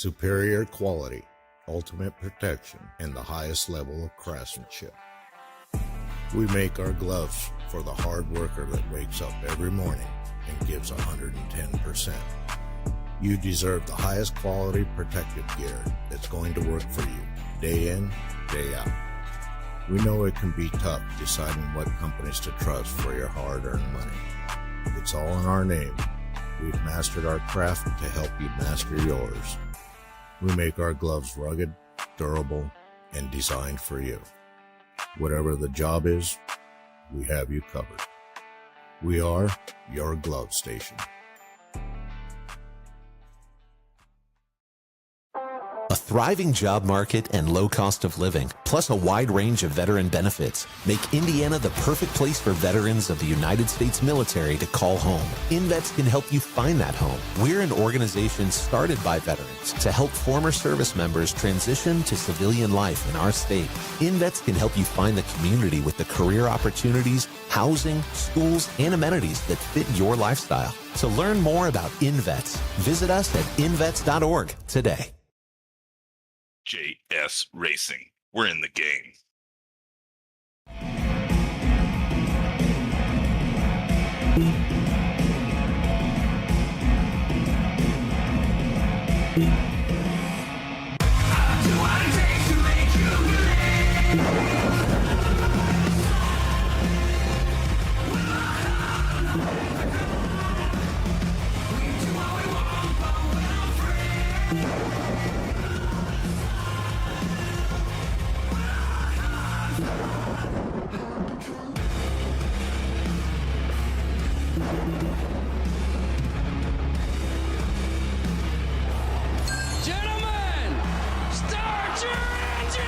Superior quality, ultimate protection, and the highest level of craftsmanship. We make our gloves for the hard worker that wakes up every morning and gives 110%. You deserve the highest quality protective gear that's going to work for you, day in, day out. We know it can be tough deciding what companies to trust for your hard-earned money. It's all in our name. We've mastered our craft to help you master yours. We make our gloves rugged, durable, and designed for you. Whatever the job is, we have you covered. We are your glove station. A thriving job market and low cost of living, plus a wide range of veteran benefits, make Indiana the perfect place for veterans of the United States military to call home. InVets can help you find that home. We're an organization started by veterans to help former service members transition to civilian life in our state. InVets can help you find the community with the career opportunities, housing, schools, and amenities that fit your lifestyle. To learn more about InVets, visit us at invets.org today. JS Racing. We're in the game. Gentlemen, start your engine!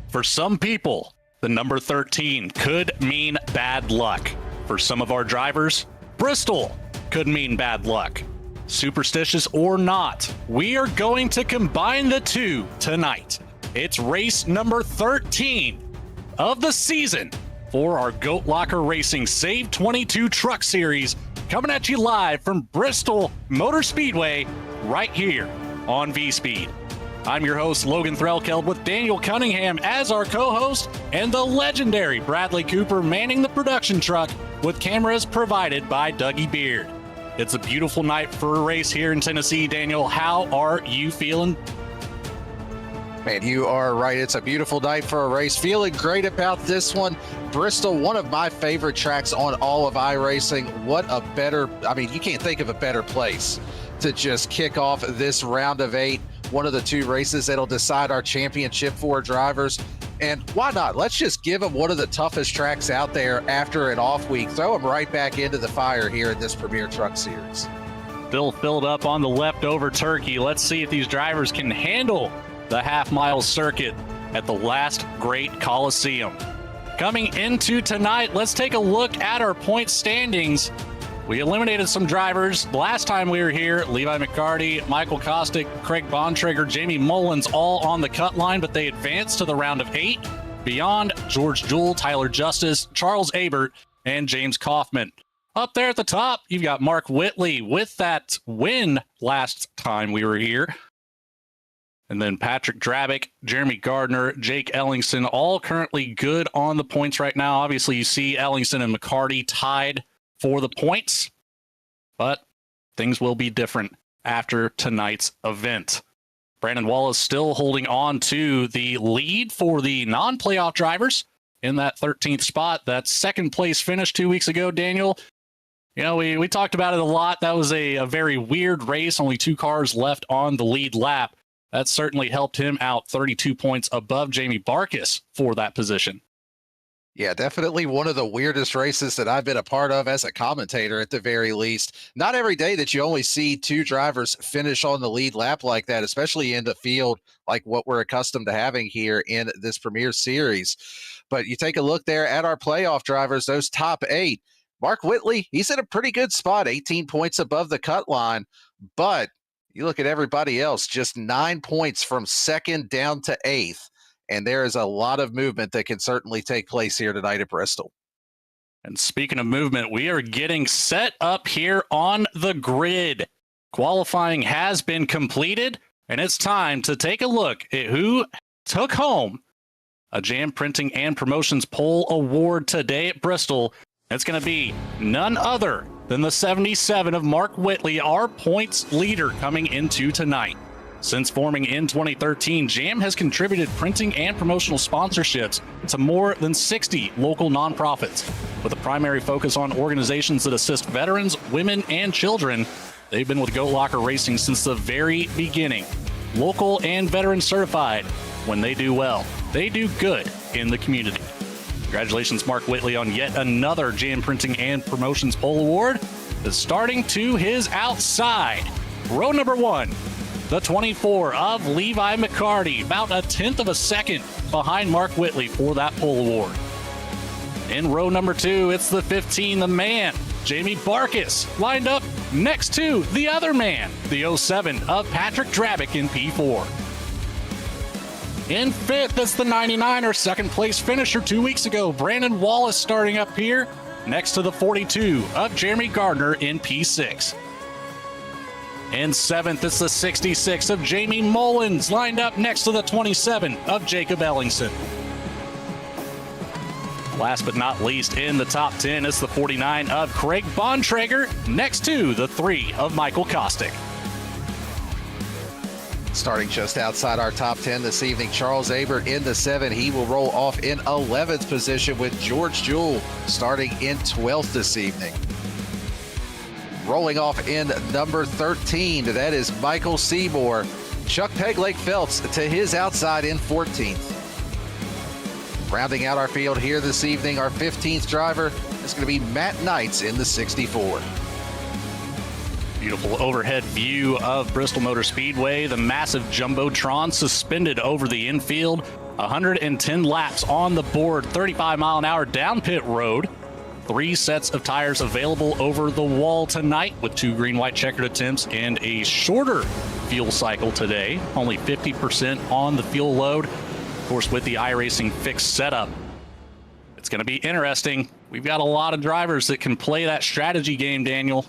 For some people, the number 13 could mean bad luck. For some of our drivers, Bristol could mean bad luck. Superstitious or not, we are going to combine the two tonight. It's race number 13 of the season for our Goat Locker Racing SAVE22 Truck Series, coming at you live from Bristol Motor Speedway right here on V-Speed. I'm your host, Logan Threlkeld, with Daniel Cunningham as our co-host and the legendary Bradley Cooper manning the production truck with cameras provided by Dougie Beard. It's a beautiful night for a race here in Tennessee. Daniel, how are you feeling? Man, you are right. It's a beautiful night for a race. Feeling great about this one. Bristol, one of my favorite tracks on all of iRacing. You can't think of a better place to just kick off this round of 8. One of the two races that'll decide our championship for drivers. And why not? Let's just give them one of the toughest tracks out there after an off week. Throw them right back into the fire here in this Premier Truck Series. Still filled up on the leftover turkey. Let's see if these drivers can handle the half-mile circuit at the last great Coliseum. Coming into tonight, let's take a look at our point standings. We eliminated some drivers last time we were here. Levi McCarty, Michael Kostick, Craig Bontrager, Jamie Mullins, all on the cut line, but they advanced to the round of 8 beyond George Jewell, Tyler Justice, Charles Abert, and James Kaufman. Up there at the top, you've got Mark Whitley with that win last time we were here. And then Patrick Drabick, Jeremy Gardner, Jake Ellingson, all currently good on the points right now. Obviously, you see Ellingson and McCarty tied for the points, but things will be different after tonight's event. Brandon Wallace still holding on to the lead for the non-playoff drivers in that 13th spot. That second place finish 2 weeks ago, Daniel. You know, we talked about it a lot. That was a very weird race, only 2 cars left on the lead lap. That certainly helped him out 32 points above Jamie Barkas for that position. Yeah, definitely one of the weirdest races that I've been a part of as a commentator at the very least. Not every day that you only see 2 drivers finish on the lead lap like that, especially in the field like what we're accustomed to having here in this Premier Series. But you take a look there at our playoff drivers, those top 8. Mark Whitley, he's in a pretty good spot, 18 points above the cut line. But you look at everybody else, just 9 points from second down to 8th. And there is a lot of movement that can certainly take place here tonight at Bristol. And speaking of movement, we are getting set up here on the grid. Qualifying has been completed, and it's time to take a look at who took home a Jam Printing and Promotions Pole Award today at Bristol. It's going to be none other than the 77 of Mark Whitley, our points leader coming into tonight. Since forming in 2013, Jam has contributed printing and promotional sponsorships to more than 60 local nonprofits. With a primary focus on organizations that assist veterans, women, and children, they've been with Goat Locker Racing since the very beginning. Local and veteran certified. When they do well, they do good in the community. Congratulations, Mark Whitley, on yet another Jam Printing and Promotions Pole Award. Is starting to his outside. Row number 1. The 24 of Levi McCarty, about a 1/10 of a second behind Mark Whitley for that pole award. In row number 2, it's the 15, the man, Jamie Barkas, lined up next to the other man, the 07 of Patrick Drabick in P4. In 5th, it's the 99, our second place finisher 2 weeks ago, Brandon Wallace, starting up here next to the 42 of Jeremy Gardner in P6. In 7th, it's the 66 of Jamie Mullins, lined up next to the 27 of Jacob Ellingson. Last but not least, in the top 10, it's the 49 of Craig Bontrager, next to the 3 of Michael Kostick. Starting just outside our top 10 this evening, Charles Abert in the 7. He will roll off in 11th position with George Jewell starting in 12th this evening. Rolling off in number 13, that is Michael Seymour. Chuck Peglake Phelps to his outside in 14th. Rounding out our field here this evening, our 15th driver is going to be Matt Knights in the 64. Beautiful overhead view of Bristol Motor Speedway. The massive Jumbotron suspended over the infield. 110 laps on the board, 35 mile an hour down pit road. 3 sets of tires available over the wall tonight with 2 green-white checkered attempts and a shorter fuel cycle today. Only 50% on the fuel load. Of course, with the iRacing fixed setup, it's going to be interesting. We've got a lot of drivers that can play that strategy game, Daniel.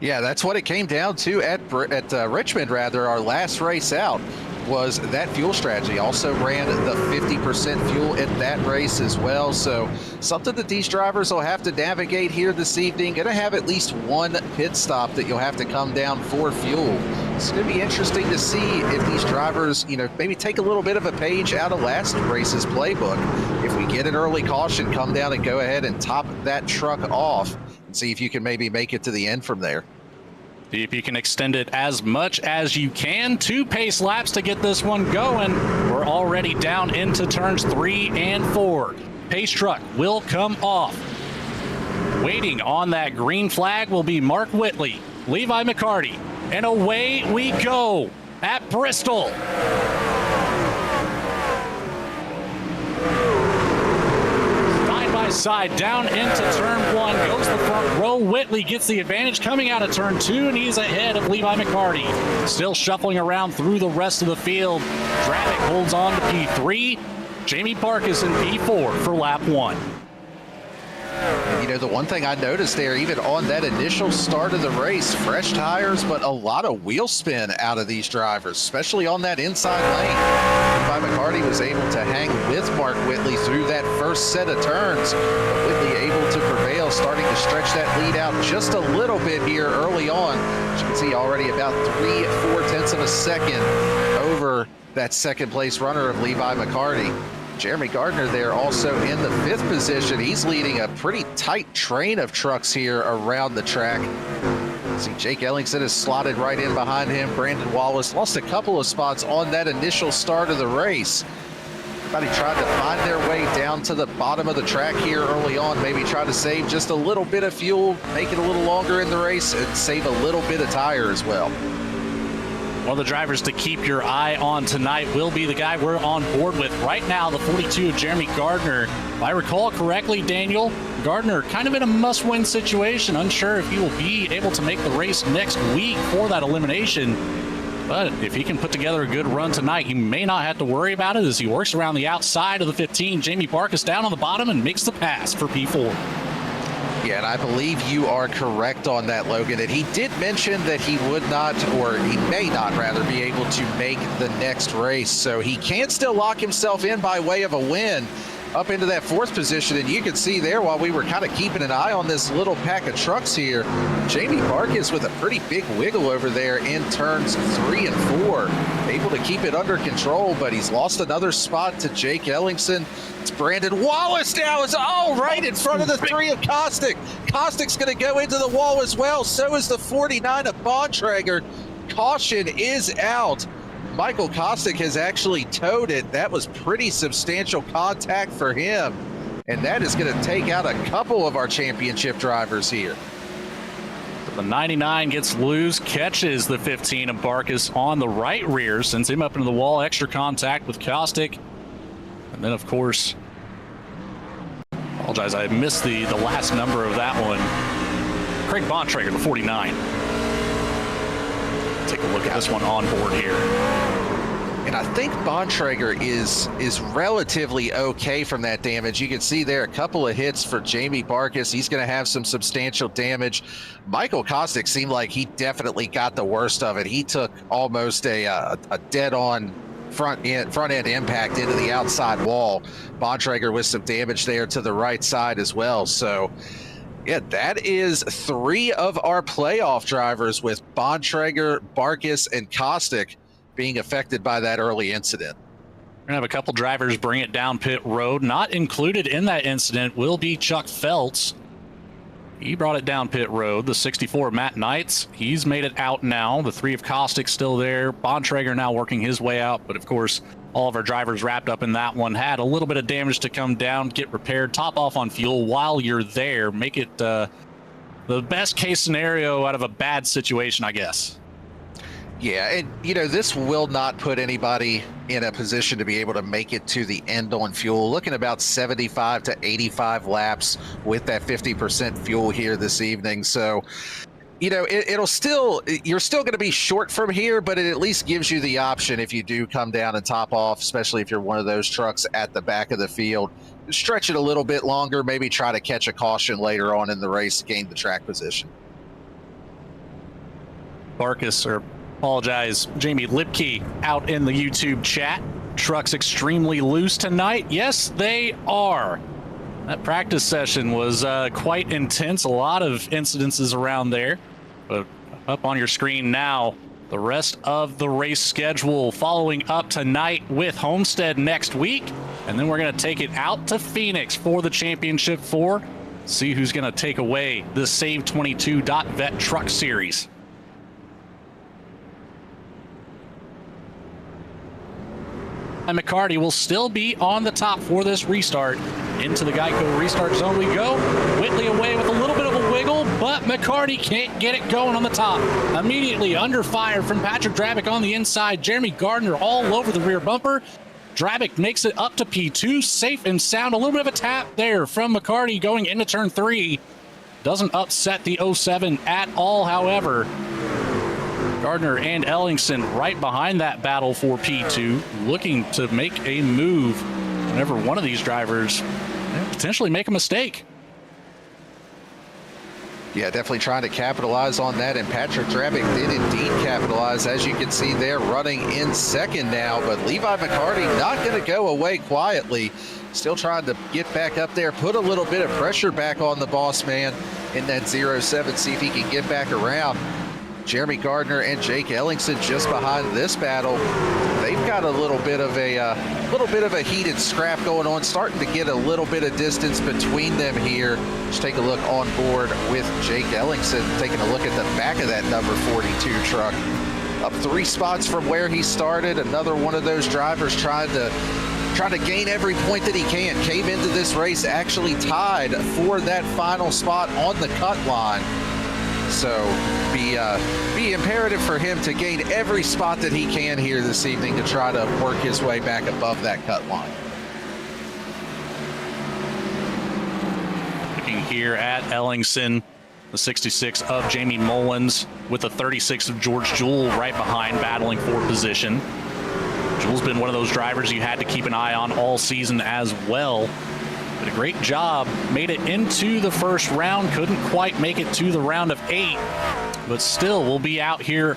Yeah, that's what it came down to at Richmond, rather. Our last race out was that fuel strategy. Also ran the 50% fuel in that race as well. So something that these drivers will have to navigate here this evening. Going to have at least one pit stop that you'll have to come down for fuel. It's going to be interesting to see if these drivers, maybe take a little bit of a page out of last race's playbook. If we get an early caution, come down and go ahead and top that truck off and see if you can maybe make it to the end from there. See if you can extend it as much as you can. 2 pace laps to get this one going. We're already down into turns 3 and 4. Pace truck will come off. Waiting on that green flag will be Mark Whitley, Levi McCarty, and away we go at Bristol. Side down into turn 1, goes the front row. Whitley gets the advantage coming out of turn 2, and he's ahead of Levi McCarty. Still shuffling around through the rest of the field. Drabick holds on to P3. Jamie Barkas in P4 for lap 1. You know, the one thing I noticed there, even on that initial start of the race, fresh tires, but a lot of wheel spin out of these drivers, especially on that inside lane. Levi McCarty was able to hang with Mark Whitley through that first set of turns, but Whitley able to prevail, starting to stretch that lead out just a little bit here early on. As you can see, already about 3/4 of a second over that second place runner of Levi McCarty. Jeremy Gardner there also in the 5th position. He's leading a pretty tight train of trucks here around the track. See, Jake Ellingson is slotted right in behind him. Brandon Wallace lost a couple of spots on that initial start of the race. Everybody tried to find their way down to the bottom of the track here early on, maybe try to save just a little bit of fuel, make it a little longer in the race, and save a little bit of tire as well. One of the drivers to keep your eye on tonight will be the guy we're on board with right now, the 42 of Jeremy Gardner. If I recall correctly, Daniel, Gardner kind of in a must-win situation, unsure if he will be able to make the race next week for that elimination. But if he can put together a good run tonight, he may not have to worry about it as he works around the outside of the 15. Jamie Barkus down on the bottom and makes the pass for P4. Yeah, and I believe you are correct on that, Logan. And he did mention that he would not, or he may not rather, be able to make the next race. So he can still lock himself in by way of a win up into that 4th position. And you can see there, while we were kind of keeping an eye on this little pack of trucks here, Jamie Barkus with a pretty big wiggle over there in turns 3 and 4. Able to keep it under control, but he's lost another spot to Jake Ellingson. It's Brandon Wallace now is right in front of the 3 of Kostick. Kostick's going to go into the wall as well. So is the 49 of Bontrager. Caution is out. Michael Kostick has actually towed it. That was pretty substantial contact for him. And that is going to take out a couple of our championship drivers here. The 99 gets loose, catches the 15 of Barkus on the right rear, sends him up into the wall, extra contact with Kostick. And then, of course, apologize, I missed the last number of that one. Craig Bontrager, the 49. Take a look at this one on board here. And I think Bontrager is relatively okay from that damage. You can see there a couple of hits for Jamie Barkus. He's going to have some substantial damage. Michael Kostick seemed like he definitely got the worst of it. He took almost a dead-on front end impact into the outside wall. Bontrager with some damage there to the right side as well. So yeah, that is 3 of our playoff drivers, with Bontrager, Barkus, and Kostick being affected by that early incident. We're gonna have a couple drivers bring it down pit road. Not included in that incident will be Chuck Feltz. He brought it down pit road. The 64 Matt Knights, he's made it out now. The 3 of Kostick still there. Bontrager now working his way out, but of course, all of our drivers wrapped up in that one. Had a little bit of damage to come down, get repaired, top off on fuel while you're there. Make it the best case scenario out of a bad situation, I guess. Yeah, and you know, this will not put anybody in a position to be able to make it to the end on fuel. Looking about 75 to 85 laps with that 50% fuel here this evening. So, you know, you're still going to be short from here, but it at least gives you the option, if you do come down and top off, especially if you're one of those trucks at the back of the field, stretch it a little bit longer, maybe try to catch a caution later on in the race to gain the track position. Jamie Lipke out in the YouTube chat. Trucks extremely loose tonight. Yes, they are. That practice session was quite intense. A lot of incidences around there. But up on your screen now, the rest of the race schedule following up tonight with Homestead next week. And then we're going to take it out to Phoenix for the Championship 4. See who's going to take away the SAVE22.vet Truck Series. And McCarty will still be on the top for this restart. Into the Geico restart zone we go. Whitley away with a little bit of a wiggle, but McCarty can't get it going on the top. Immediately under fire from Patrick Drabick on the inside. Jeremy Gardner all over the rear bumper. Drabick makes it up to P2, safe and sound. A little bit of a tap there from McCarty going into turn 3. Doesn't upset the 07 at all, however. Gardner and Ellingson right behind that battle for P2, looking to make a move whenever one of these drivers potentially make a mistake. Yeah, definitely trying to capitalize on that, and Patrick Drabick did indeed capitalize, as you can see there, running in second now, but Levi McCarty not going to go away quietly, still trying to get back up there, put a little bit of pressure back on the boss man in that 0-7, see if he can get back around. Jeremy Gardner and Jake Ellingson just behind this battle. They've got a little bit of a heated scrap going on, starting to get a little bit of distance between them here. Let's take a look on board with Jake Ellingson, taking a look at the back of that number 42 truck. Up 3 spots from where he started. Another one of those drivers trying to gain every point that he can. Came into this race actually tied for that final spot on the cut line. So be imperative for him to gain every spot that he can here this evening to try to work his way back above that cut line. Looking here at Ellingson, the 66 of Jamie Mullins with the 36 of George Jewell right behind, battling for position. Jewell's been one of those drivers you had to keep an eye on all season as well. Did a great job, made it into the first round, couldn't quite make it to the round of 8, but still will be out here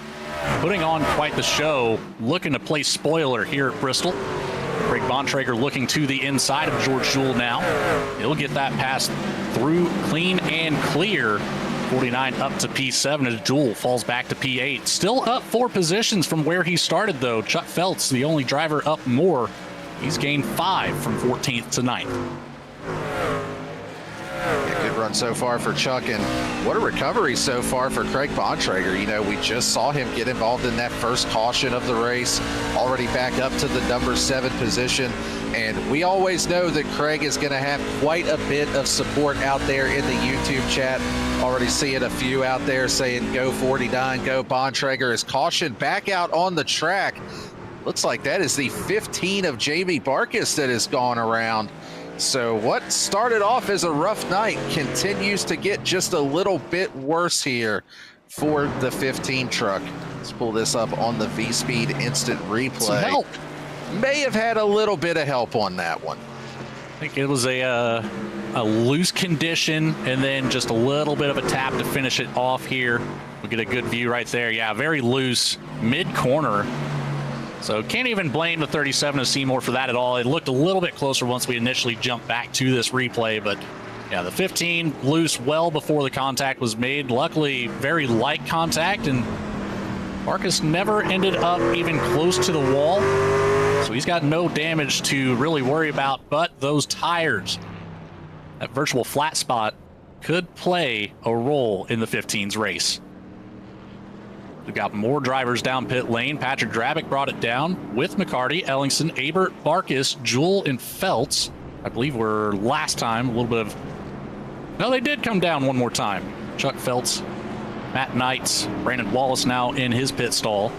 putting on quite the show, looking to play spoiler here at Bristol. Greg Bontrager looking to the inside of George Jewell now. He'll get that pass through clean and clear. 49 up to P7 as Jewell falls back to P8. Still up 4 positions from where he started though. Chuck Feltz, the only driver up more. He's gained 5 from 14th to 9th. Yeah, good run so far for Chuck, and what a recovery so far for Craig Bontrager. You know, we just saw him get involved in that first caution of the race, already back up to the number 7 position, and we always know that Craig is going to have quite a bit of support out there in the YouTube chat. Already seeing a few out there saying go 49, go Bontrager. His caution back out on the track. Looks like that is the 15 of Jamie Barkis that has gone around. So what started off as a rough night continues to get just a little bit worse here for the 15 truck. Let's pull this up on the V-Speed instant replay. Some help. May have had a little bit of help on that one. I think it was a loose condition and then just a little bit of a tap to finish it off here. We'll get a good view right there. Yeah, very loose mid-corner. So can't even blame the 37 of Seymour for that at all. It looked a little bit closer once we initially jumped back to this replay, but yeah, the 15 loose well before the contact was made. Luckily, very light contact, and Marcus never ended up even close to the wall. So he's got no damage to really worry about, but those tires, that virtual flat spot could play a role in the 15's race. We've got more drivers down pit lane. Patrick Drabick brought it down with McCarty, Ellingson, Abert, Barkis, Jewell, and Feltz. I believe we're last time a little bit of... No, they did come down one more time. Chuck Feltz, Matt Knights, Brandon Wallace now in his pit stall.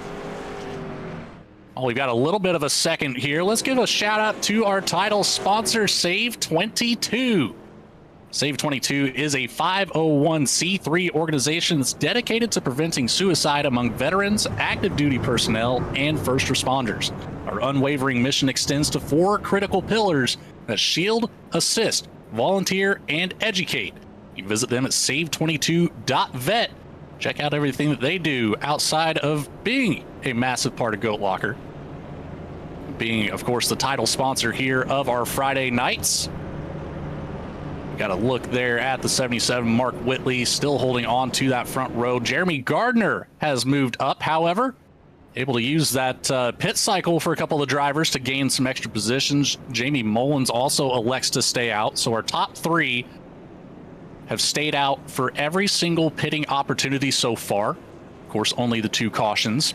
Oh, we've got a little bit of a second here. Let's give a shout out to our title sponsor, SAVE22. SAVE22 is a 501c3 organization that's dedicated to preventing suicide among veterans, active duty personnel, and first responders. Our unwavering mission extends to 4 critical pillars that shield, assist, volunteer, and educate. You can visit them at save22.vet. Check out everything that they do outside of being a massive part of Goat Locker. Being, of course, the title sponsor here of our Friday nights. Got a look there at the 77, Mark Whitley still holding on to that front row. Jeremy Gardner has moved up, however, able to use that pit cycle for a couple of drivers to gain some extra positions. Jamie Mullins also elects to stay out. So our top 3 have stayed out for every single pitting opportunity so far. Of course, only the 2 cautions.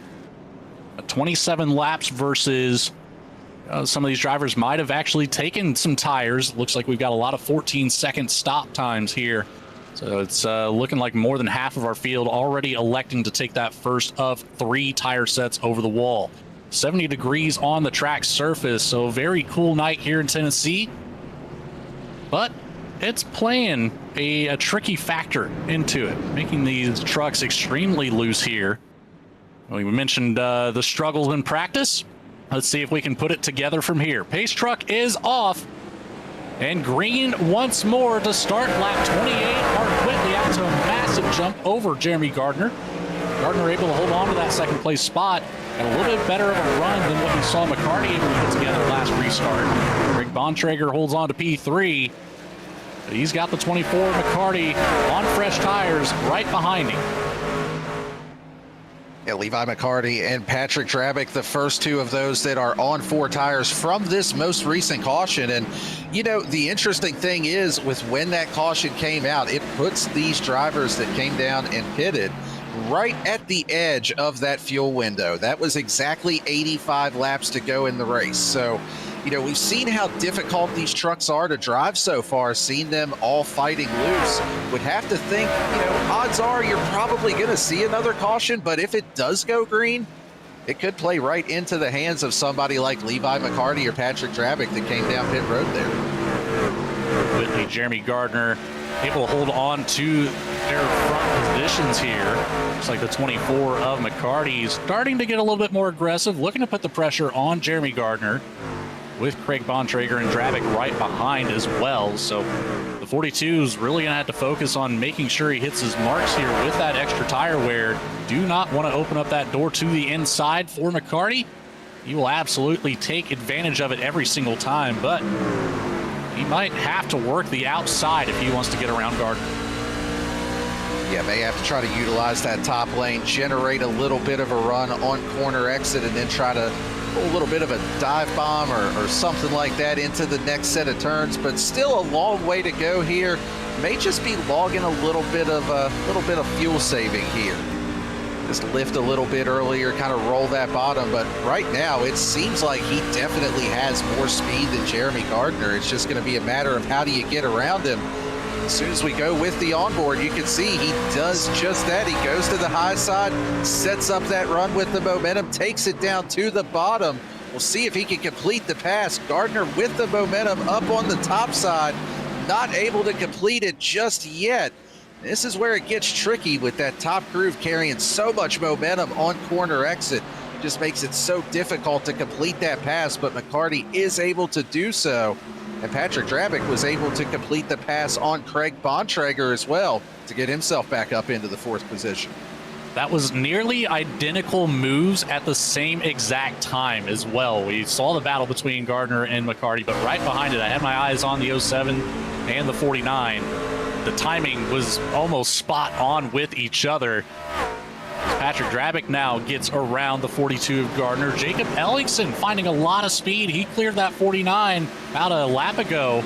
27 laps versus... some of these drivers might have actually taken some tires. Looks like we've got a lot of 14-second stop times here. So it's looking like more than half of our field already electing to take that first of 3 tire sets over the wall. 70 degrees on the track surface, so a very cool night here in Tennessee. But it's playing a tricky factor into it, making these trucks extremely loose here. We mentioned the struggles in practice. Let's see if we can put it together from here. Pace truck is off. And green once more to start lap 28. Mark Whitley out to a massive jump over Jeremy Gardner. Gardner able to hold on to that second place spot, and a little bit better of a run than what we saw McCarty able to put together last restart. Greg Bontrager holds on to P3. He's got the 24 McCarty on fresh tires right behind him. Yeah, Levi McCarty and Patrick Drabick, the first two of those that are on 4 tires from this most recent caution. And, you know, the interesting thing is with when that caution came out, it puts these drivers that came down and pitted right at the edge of that fuel window. That was exactly 85 laps to go in the race. So, you know, we've seen how difficult these trucks are to drive so far, seen them all fighting loose. Would have to think, you know, odds are you're probably going to see another caution, but if it does go green, it could play right into the hands of somebody like Levi McCarty or Patrick Drabick that came down pit road there. Whitley, Jeremy Gardner able to hold on to their front positions here. Looks like the 24 of McCarty is starting to get a little bit more aggressive, looking to put the pressure on Jeremy Gardner, with Craig Bontrager and Drabick right behind as well. So the 42 is really going to have to focus on making sure he hits his marks here with that extra tire wear. Do not want to open up that door to the inside for McCarty. He will absolutely take advantage of it every single time, but he might have to work the outside if he wants to get around Gardner. Yeah, may have to try to utilize that top lane, generate a little bit of a run on corner exit, and then try to pull a little bit of a dive bomb or something like that into the next set of turns. But still a long way to go here. May just be logging a little bit of fuel saving here. Just lift a little bit earlier, kind of roll that bottom. But right now, it seems like he definitely has more speed than Jeremy Gardner. It's just going to be a matter of how do you get around him. As soon as we go with the onboard, you can see he does just that. He goes to the high side, sets up that run with the momentum, takes it down to the bottom. We'll see if he can complete the pass. Gardner with the momentum up on the top side, not able to complete it just yet. This is where it gets tricky with that top groove carrying so much momentum on corner exit. Just makes it so difficult to complete that pass, but McCarty is able to do so. And Patrick Drabick was able to complete the pass on Craig Bontrager as well to get himself back up into the 4th position. That was nearly identical moves at the same exact time as well. We saw the battle between Gardner and McCarty, but right behind it, I had my eyes on the 07 and the 49. The timing was almost spot on with each other. Patrick Drabick now gets around the 42 of Gardner. Jacob Ellingson finding a lot of speed. He cleared that 49 about a lap ago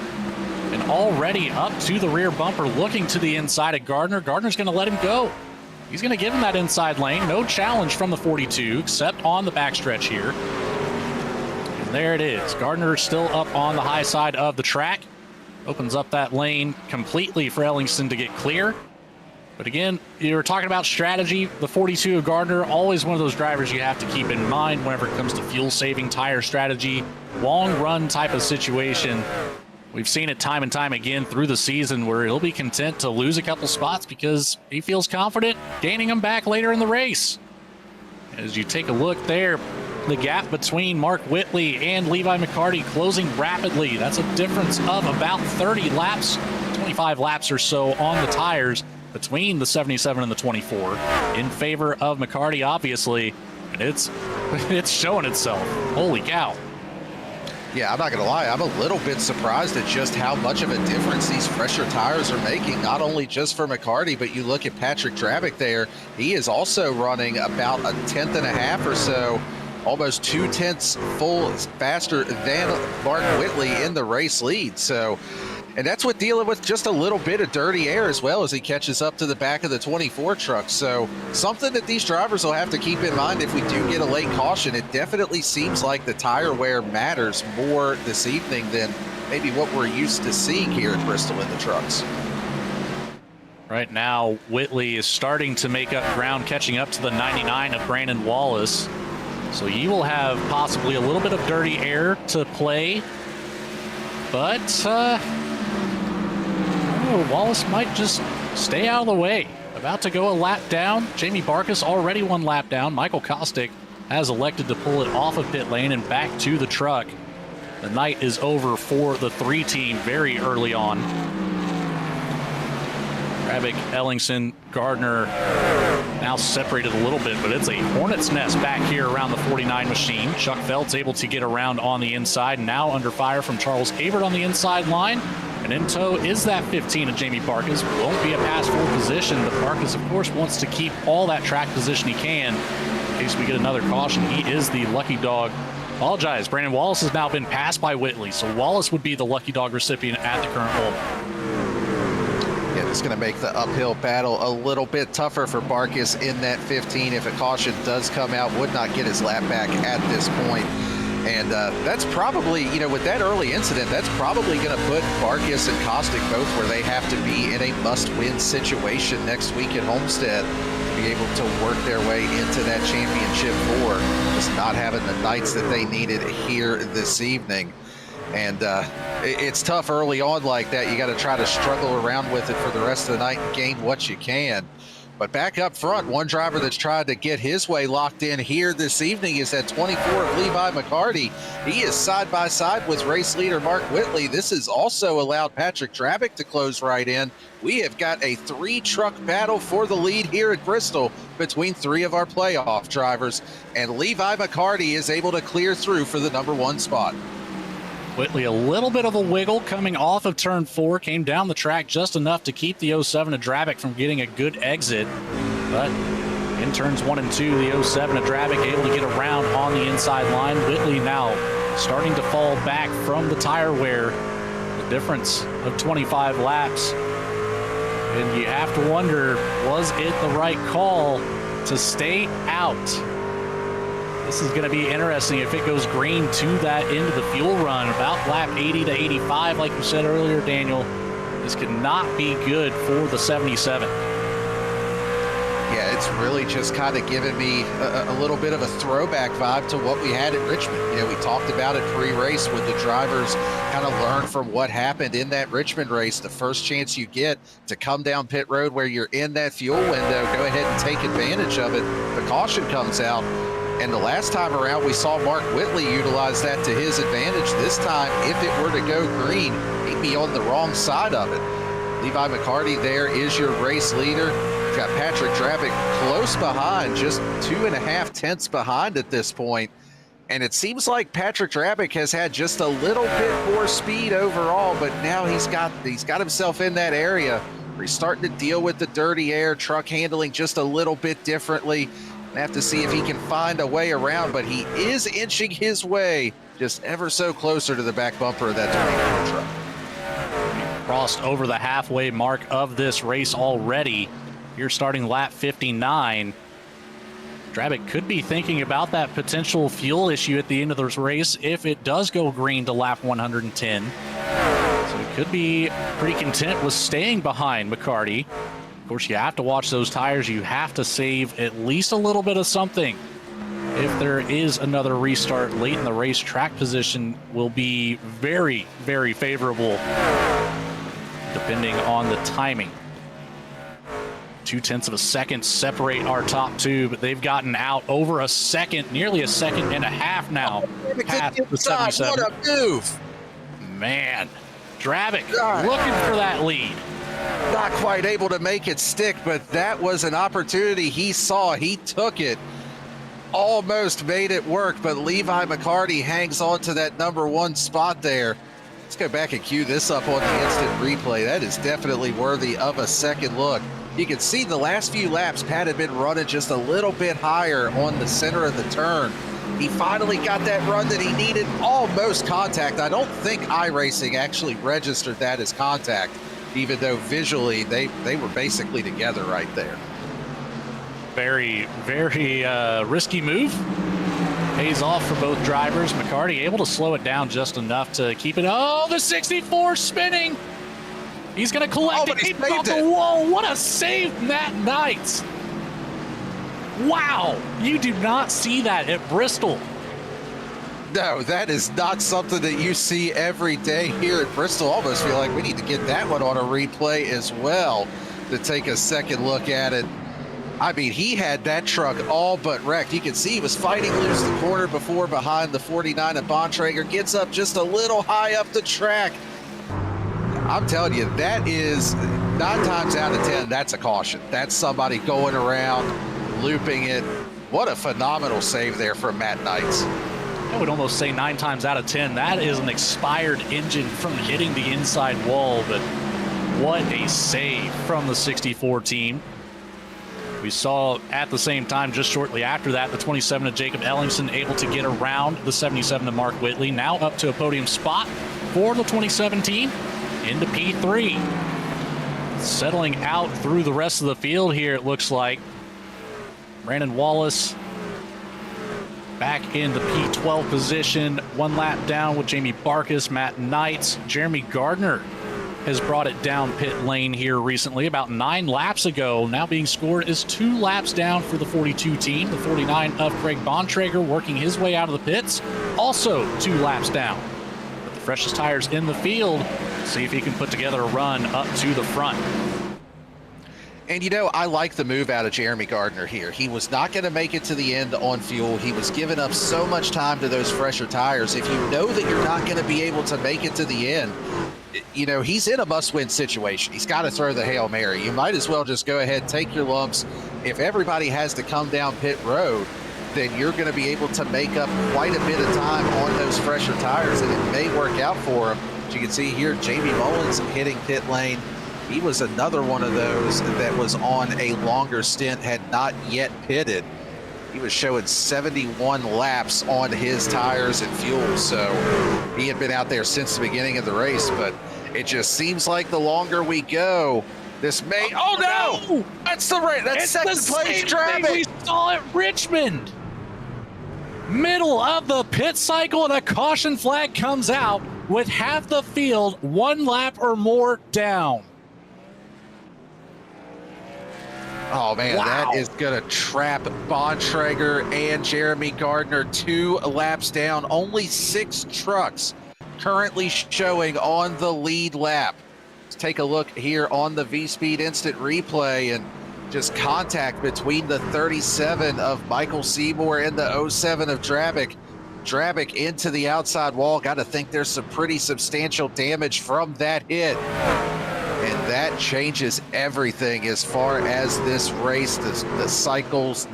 and already up to the rear bumper looking to the inside of Gardner. Gardner's going to let him go. He's going to give him that inside lane. No challenge from the 42 except on the backstretch here. And there it is. Gardner still up on the high side of the track. Opens up that lane completely for Ellingson to get clear. But again, you're talking about strategy. The 42 of Gardner, always one of those drivers you have to keep in mind whenever it comes to fuel-saving tire strategy, long-run type of situation. We've seen it time and time again through the season where he'll be content to lose a couple spots because he feels confident gaining them back later in the race. As you take a look there, the gap between Mark Whitley and Levi McCarty closing rapidly. That's a difference of about 30 laps, 25 laps or so on the tires between the 77 and the 24 in favor of McCarty, obviously, and it's showing itself. Holy cow. Yeah, I'm not going to lie. I'm a little bit surprised at just how much of a difference these fresher tires are making, not only just for McCarty, but you look at Patrick Drabick there. He is also running about a tenth and a half or so, almost 2/10 full faster than Mark Whitley in the race lead. So, and that's with dealing with just a little bit of dirty air as well as he catches up to the back of the 24 truck. So something that these drivers will have to keep in mind if we do get a late caution. It definitely seems like the tire wear matters more this evening than maybe what we're used to seeing here at Bristol in the trucks. Right now, Whitley is starting to make up ground, catching up to the 99 of Brandon Wallace. So he will have possibly a little bit of dirty air to play. But Wallace might just stay out of the way. About to go a lap down. Jamie Barkas already 1 lap down. Michael Kostick has elected to pull it off of pit lane and back to the truck. the night is over for the 3 team very early on. Ravick, Ellingson, Gardner now separated a little bit, but it's a hornet's nest back here around the 49 machine. Chuck Veldt's able to get around on the inside, now under fire from Charles Avert on the inside line. And in tow is that 15 of Jamie Barkas. Won't be a pass forward position, but Barkas, of course, wants to keep all that track position he can in case we get another caution. He is the lucky dog. Apologize, Brandon Wallace has now been passed by Whitley, so Wallace would be the lucky dog recipient at the current moment. Yeah, it's going to make the uphill battle a little bit tougher for Barkas in that 15. If a caution does come out, would not get his lap back at this point. And that's probably, you know, with that early incident, that's probably going to put Barkas and Kostick both where they have to be in a must-win situation next week at Homestead to be able to work their way into that championship 4, just not having the nights that they needed here this evening. And it's tough early on like that. You got to try to struggle around with it for the rest of the night and gain what you can. But back up front, one driver that's tried to get his way locked in here this evening is that 24 of Levi McCarty. He is side by side with race leader Mark Whitley. This has also allowed Patrick Dravick to close right in. We have got a 3-truck battle for the lead here at Bristol between 3 of our playoff drivers. And Levi McCarty is able to clear through for the number 1 spot. Whitley, a little bit of a wiggle coming off of turn 4, came down the track just enough to keep the 07 of Dravick from getting a good exit. But in turns 1 and 2, the 07 of Dravick able to get around on the inside line. Whitley now starting to fall back from the tire wear, the difference of 25 laps. And you have to wonder, was it the right call to stay out? This is going to be interesting if it goes green to that end of the fuel run, about lap 80 to 85, like you said earlier, Daniel. This could not be good for the 77. Yeah, it's really just kind of given me a little bit of a throwback vibe to what we had at Richmond. You know, we talked about it pre-race when the drivers kind of learned from what happened in that Richmond race. The first chance you get to come down pit road where you're in that fuel window, go ahead and take advantage of it. The caution comes out. And the last time around, we saw Mark Whitley utilize that to his advantage. This time, if it were to go green, he'd be on the wrong side of it. Levi McCarty there is your race leader. You've got Patrick Dravick close behind, just 2.5 tenths behind at this point. And it seems like Patrick Dravick has had just a little bit more speed overall, but now he's got himself in that area where he's starting to deal with the dirty air, truck handling just a little bit differently. Have to see if he can find a way around, but he is inching his way just ever so closer to the back bumper of that 24 truck. Crossed over the halfway mark of this race already. You're starting lap 59. Dravick could be thinking about that potential fuel issue at the end of this race if it does go green to lap 110. So he could be pretty content with staying behind McCarty. Of course, you have to watch those tires. You have to save at least a little bit of something. If there is another restart late in the race, track position will be very, very favorable depending on the timing. 0.2 of a second separate our top 2, but they've gotten out over a second, nearly a second and a half now. Past the 77. What a move! Man, Dravick looking for that lead. Not quite able to make it stick, but that was an opportunity he saw. He took it. Almost made it work, but Levi McCarty hangs on to that number 1 spot there. Let's go back and cue this up on the instant replay. That is definitely worthy of a second look. You can see the last few laps, Pat had been running just a little bit higher on the center of the turn. He finally got that run that he needed, almost contact. I don't think iRacing actually registered that as contact, even though visually they were basically together right there. Very, very risky move. Pays off for both drivers. McCarty able to slow it down just enough to keep it. Oh, the 64 spinning. He's going to collect it. Keep it off the wall. What a save, Matt Knights. Wow. You do not see that at Bristol. No, that is not something that you see every day here at Bristol. Almost feel like we need to get that one on a replay as well to take a second look at it. I mean, he had that truck all but wrecked. You can see he was fighting loose the corner before behind the 49 of Bontrager, gets up just a little high up the track. I'm telling you, that is 9 times out of 10, that's a caution. That's somebody going around, looping it. What a phenomenal save there from Matt Knights. I would almost say 9 times out of 10, that is an expired engine from hitting the inside wall, but what a save from the 64 team. We saw at the same time, just shortly after that, the 27 of Jacob Ellingson able to get around the 77 of Mark Whitley, now up to a podium spot for the 2017 into P3. Settling out through the rest of the field here, it looks like. Brandon Wallace back in the P12 position, 1 lap down with Jamie Barkas, Matt Knights. Jeremy Gardner has brought it down pit lane here recently, about 9 laps ago. Now being scored is 2 laps down for the 42 team. The 49 of Craig Bontrager working his way out of the pits, also 2 laps down. With the freshest tires in the field, see if he can put together a run up to the front. And you know, I like the move out of Jeremy Gardner here. He was not going to make it to the end on fuel. He was giving up so much time to those fresher tires. If you know that you're not going to be able to make it to the end, you know, he's in a must-win situation. He's got to throw the Hail Mary. You might as well just go ahead, take your lumps. If everybody has to come down pit road, then you're going to be able to make up quite a bit of time on those fresher tires, and it may work out for him. As you can see here, Jamie Mullins hitting pit lane. He was another one of those that was on a longer stint, had not yet pitted. He was showing 71 laps on his tires and fuel, so he had been out there since the beginning of the race, but it just seems like the longer we go, this may... Oh, no! That's the race. That's second place traffic. We saw at Richmond. Middle of the pit cycle, and a caution flag comes out with half the field 1 lap or more down. Oh, man, wow. That is going to trap Bontrager and Jeremy Gardner 2 laps down. Only 6 trucks currently showing on the lead lap. Let's take a look here on the V-Speed Instant Replay, and just contact between the 37 of Michael Seymour and the 07 of Drabick. Drabick into the outside wall. Got to think there's some pretty substantial damage from that hit. And that changes everything as far as this race, the cycles,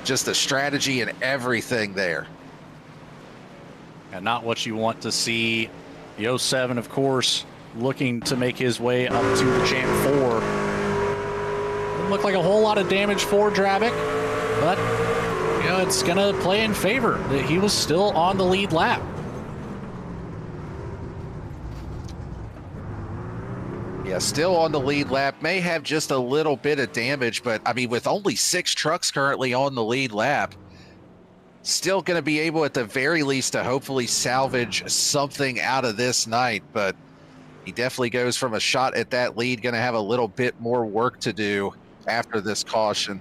just the strategy and everything there. And not what you want to see. The 07, of course, looking to make his way up to the Champ 4. Didn't look like a whole lot of damage for Drabick, but you know, it's going to play in favor that he was still on the lead lap. Yeah, still on the lead lap, may have just a little bit of damage, but I mean, with only 6 trucks currently on the lead lap, still going to be able at the very least to hopefully salvage something out of this night, but he definitely goes from a shot at that lead, going to have a little bit more work to do after this caution.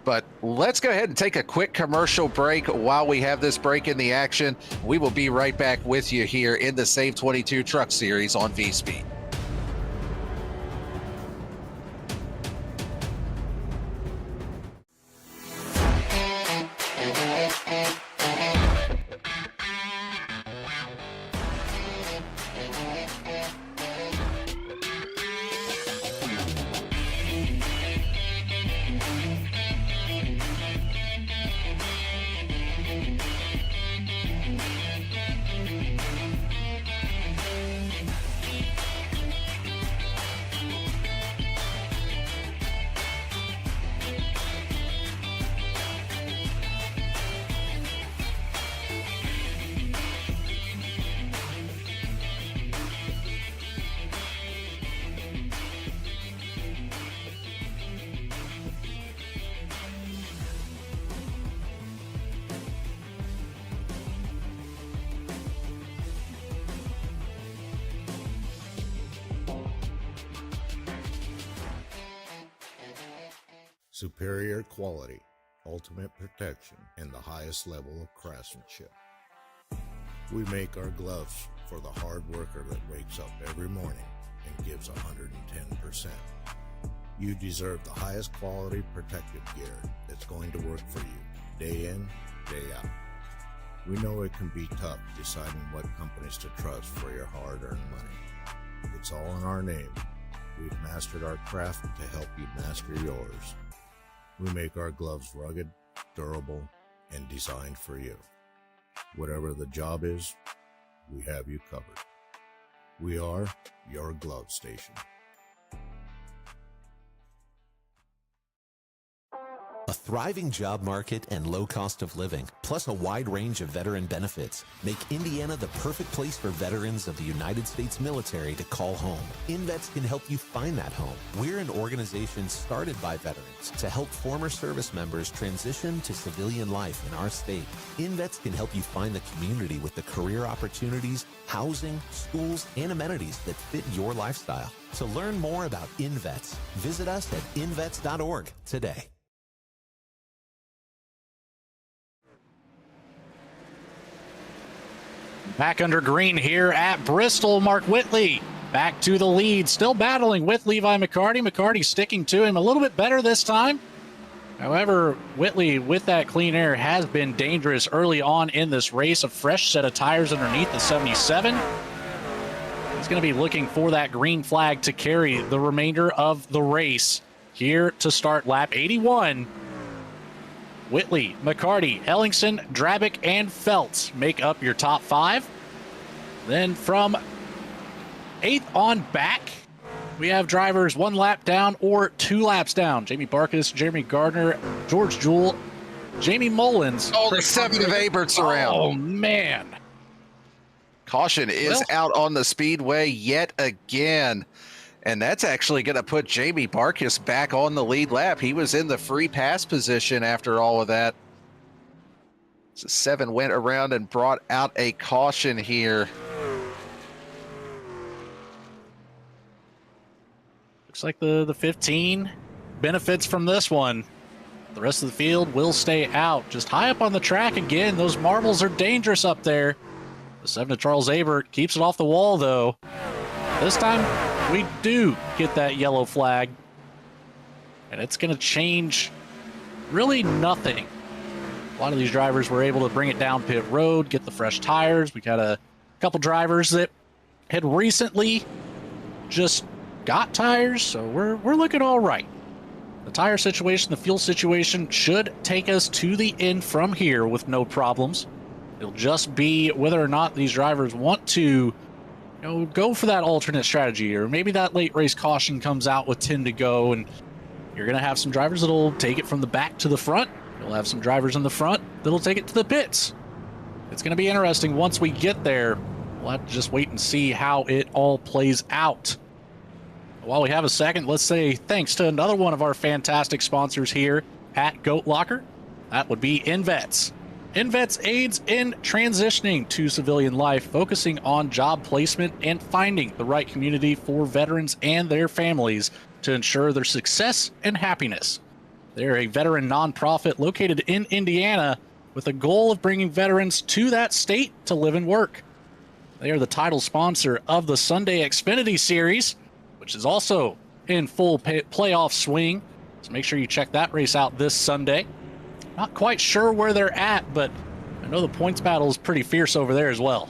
But let's go ahead and take a quick commercial break while we have this break in the action. We will be right back with you here in the SAVE22 Truck Series on V-Speed. Superior quality, ultimate protection, and the highest level of craftsmanship. We make our gloves for the hard worker that wakes up every morning and gives 110%. You deserve the highest quality protective gear that's going to work for you, day in, day out. We know it can be tough deciding what companies to trust for your hard-earned money. It's all in our name. We've mastered our craft to help you master yours. We make our gloves rugged, durable, and designed for you. Whatever the job is, we have you covered. We are your glove station. A thriving job market and low cost of living, plus a wide range of veteran benefits, make Indiana the perfect place for veterans of the United States military to call home. InVets can help you find that home. We're an organization started by veterans to help former service members transition to civilian life in our state. InVets can help you find the community with the career opportunities, housing, schools, and amenities that fit your lifestyle. To learn more about InVets, visit us at invets.org today. Back under green here at Bristol, Mark Whitley back to the lead, still battling with Levi McCarty. McCarty sticking to him a little bit better this time. However, Whitley with that clean air has been dangerous early on in this race. A fresh set of tires underneath the 77. He's going to be looking for that green flag to carry the remainder of the race. Here to start lap 81. Whitley, McCarty, Ellingson, Drabick, and Feltz make up your top 5. Then from 8th on back, we have drivers 1 lap down or 2 laps down. Jamie Barkas, Jeremy Gardner, George Jewell, Jamie Mullins. Oh, the 7 of Abert's around. Oh, man. Caution is out on the speedway yet again. And that's actually going to put Jamie Barkas back on the lead lap. He was in the free pass position after all of that. So 7 went around and brought out a caution here. Looks like the 15 benefits from this one. The rest of the field will stay out. Just high up on the track again. Those marbles are dangerous up there. The 7 of Charles Abert keeps it off the wall, though. This time, we do get that yellow flag, and it's going to change really nothing. A lot of these drivers were able to bring it down pit road, get the fresh tires. We got a couple drivers that had recently just got tires, so we're looking all right. The tire situation, the fuel situation should take us to the end from here with no problems. It'll just be whether or not these drivers want to go for that alternate strategy, or maybe that late race caution comes out with 10 to go, and you're going to have some drivers that'll take it from the back to the front. You'll have some drivers in the front that'll take it to the pits. It's going to be interesting once we get there. We'll have to just wait and see how it all plays out. While we have a second, let's say thanks to another one of our fantastic sponsors here at Goat Locker. That would be InVets. InVets aids in transitioning to civilian life, focusing on job placement and finding the right community for veterans and their families to ensure their success and happiness. They're a veteran nonprofit located in Indiana with a goal of bringing veterans to that state to live and work. They are the title sponsor of the Sunday Xfinity Series, which is also in full playoff swing. So make sure you check that race out this Sunday. Not quite sure where they're at, but I know the points battle is pretty fierce over there as well.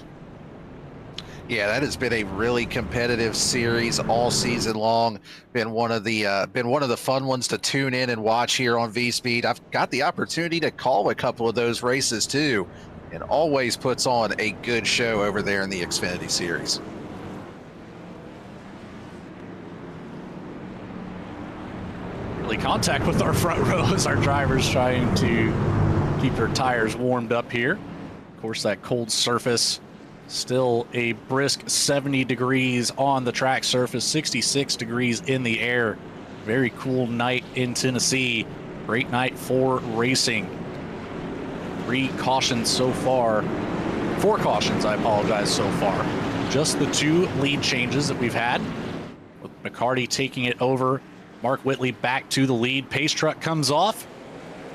Yeah, that has been a really competitive series all season long. Been one of the fun ones to tune in and watch here on V-Speed. I've got the opportunity to call a couple of those races too, and always puts on a good show over there in the Xfinity Series. Contact with our front row as our drivers trying to keep their tires warmed up here. Of course, that cold surface, still a brisk 70 degrees on the track surface, 66 degrees in the air. Very cool night in Tennessee. Great night for racing. 3 cautions so far. 4 cautions, I apologize, so far. Just the 2 lead changes that we've had, with McCarty taking it over. Mark Whitley back to the lead. Pace truck comes off,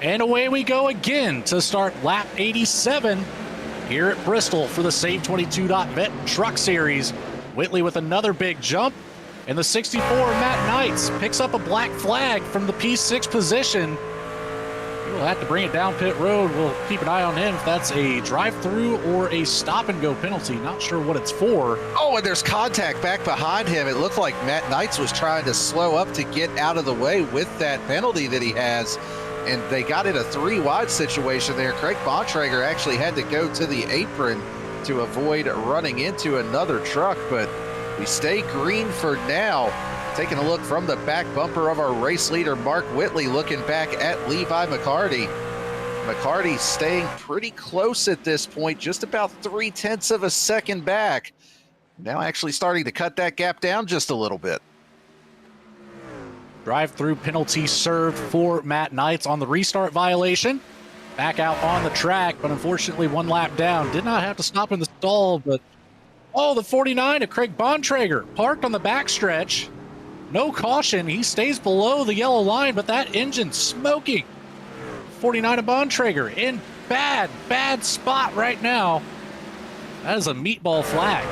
and away we go again to start lap 87 here at Bristol for the SAVE22.vet Truck Series. Whitley with another big jump. And the 64, Matt Knights, picks up a black flag from the P6 position. We'll have to bring it down pit road. We'll keep an eye on him if that's a drive-through or a stop-and-go penalty. Not sure what it's for. Oh, and there's contact back behind him. It looked like Matt Knights was trying to slow up to get out of the way with that penalty that he has. And they got in a 3-wide situation there. Craig Bontrager actually had to go to the apron to avoid running into another truck, but we stay green for now. Taking a look from the back bumper of our race leader, Mark Whitley, looking back at Levi McCarty. McCarty staying pretty close at this point, just about 0.3 of a second back. Now actually starting to cut that gap down just a little bit. Drive-through penalty served for Matt Knights on the restart violation. Back out on the track, but unfortunately 1 lap down. Did not have to stop in the stall, but the 49 of Craig Bontrager parked on the backstretch. No caution. He stays below the yellow line, but that engine smoking. 49 of Bontrager in bad spot right now. That is a meatball flag.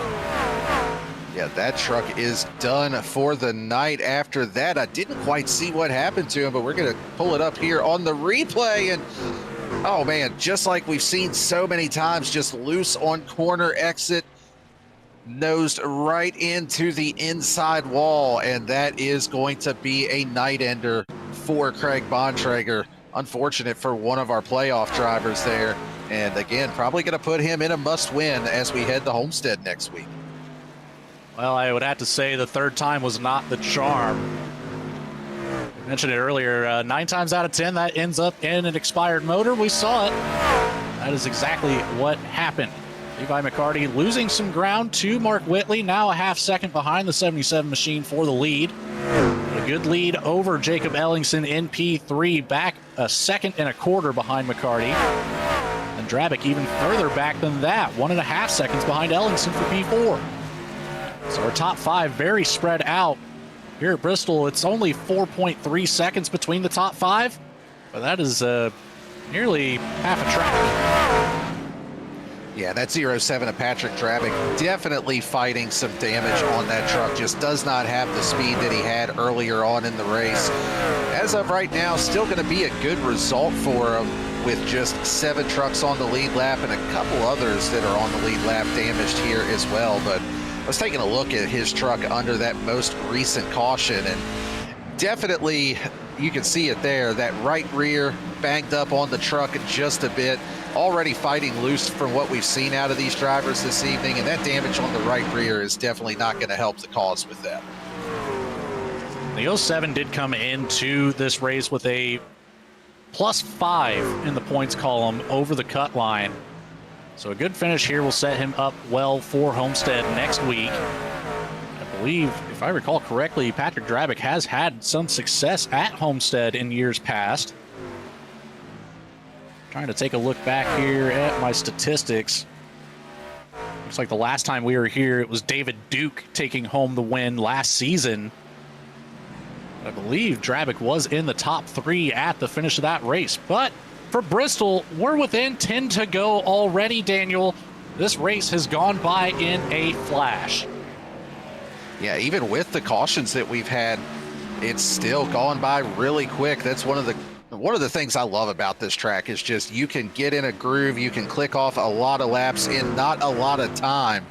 Yeah, that truck is done for the night after that. I didn't quite see what happened to him, but we're going to pull it up here on the replay. And, oh, man, just like we've seen so many times, just loose on corner exit. Nosed right into the inside wall, and that is going to be a night ender for Craig Bontrager. Unfortunate for one of our playoff drivers there, and again, probably going to put him in a must-win as we head to Homestead next week. Well, I would have to say the third time was not the charm. I mentioned it earlier, 9 times out of 10, that ends up in an expired motor. We saw it. That is exactly what happened. Levi McCarty losing some ground to Mark Whitley, now a half second behind the 77 machine for the lead. A good lead over Jacob Ellingson in P3, back a 1.25 seconds behind McCarty. And Drabick even further back than that, 1.5 seconds behind Ellingson for P4. So our top 5 very spread out. Here at Bristol, it's only 4.3 seconds between the top 5, but that is nearly half a track. Yeah, that 07 of Patrick Drabick definitely fighting some damage on that truck. Just does not have the speed that he had earlier on in the race. As of right now, still going to be a good result for him with just 7 trucks on the lead lap and a couple others that are on the lead lap damaged here as well. But I was taking a look at his truck under that most recent caution, and definitely you can see it there. That right rear banged up on the truck just a bit. Already fighting loose from what we've seen out of these drivers this evening, and that damage on the right rear is definitely not going to help the cause with that. The 07 did come into this race with a +5 in the points column over the cut line. So a good finish here will set him up well for Homestead next week. I believe, if I recall correctly, Patrick Drabick has had some success at Homestead in years past. Trying to take a look back here at my statistics. Looks like the last time we were here, it was David Duke taking home the win last season. I believe Drabick was in the top 3 at the finish of that race. But for Bristol, we're within 10 to go already, Daniel. This race has gone by in a flash. Yeah, even with the cautions that we've had, it's still gone by really quick. That's one of the things I love about this track is just you can get in a groove, you can click off a lot of laps in not a lot of time.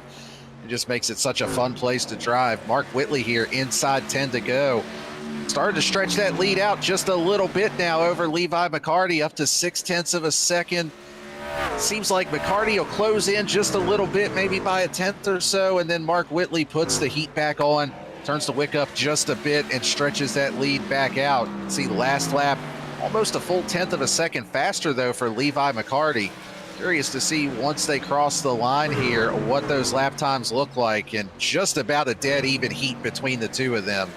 It just makes it such a fun place to drive. Mark Whitley here inside 10 to go. Started to stretch that lead out just a little bit now over Levi McCarty, up to 0.6 of a second. Seems like McCarty will close in just a little bit, maybe by 1/10 or so, and then Mark Whitley puts the heat back on, turns the wick up just a bit and stretches that lead back out. See, last lap, almost a full 1/10 of a second faster, though, for Levi McCarty. Curious to see once they cross the line here what those lap times look like, and just about a dead even heat between the two of them.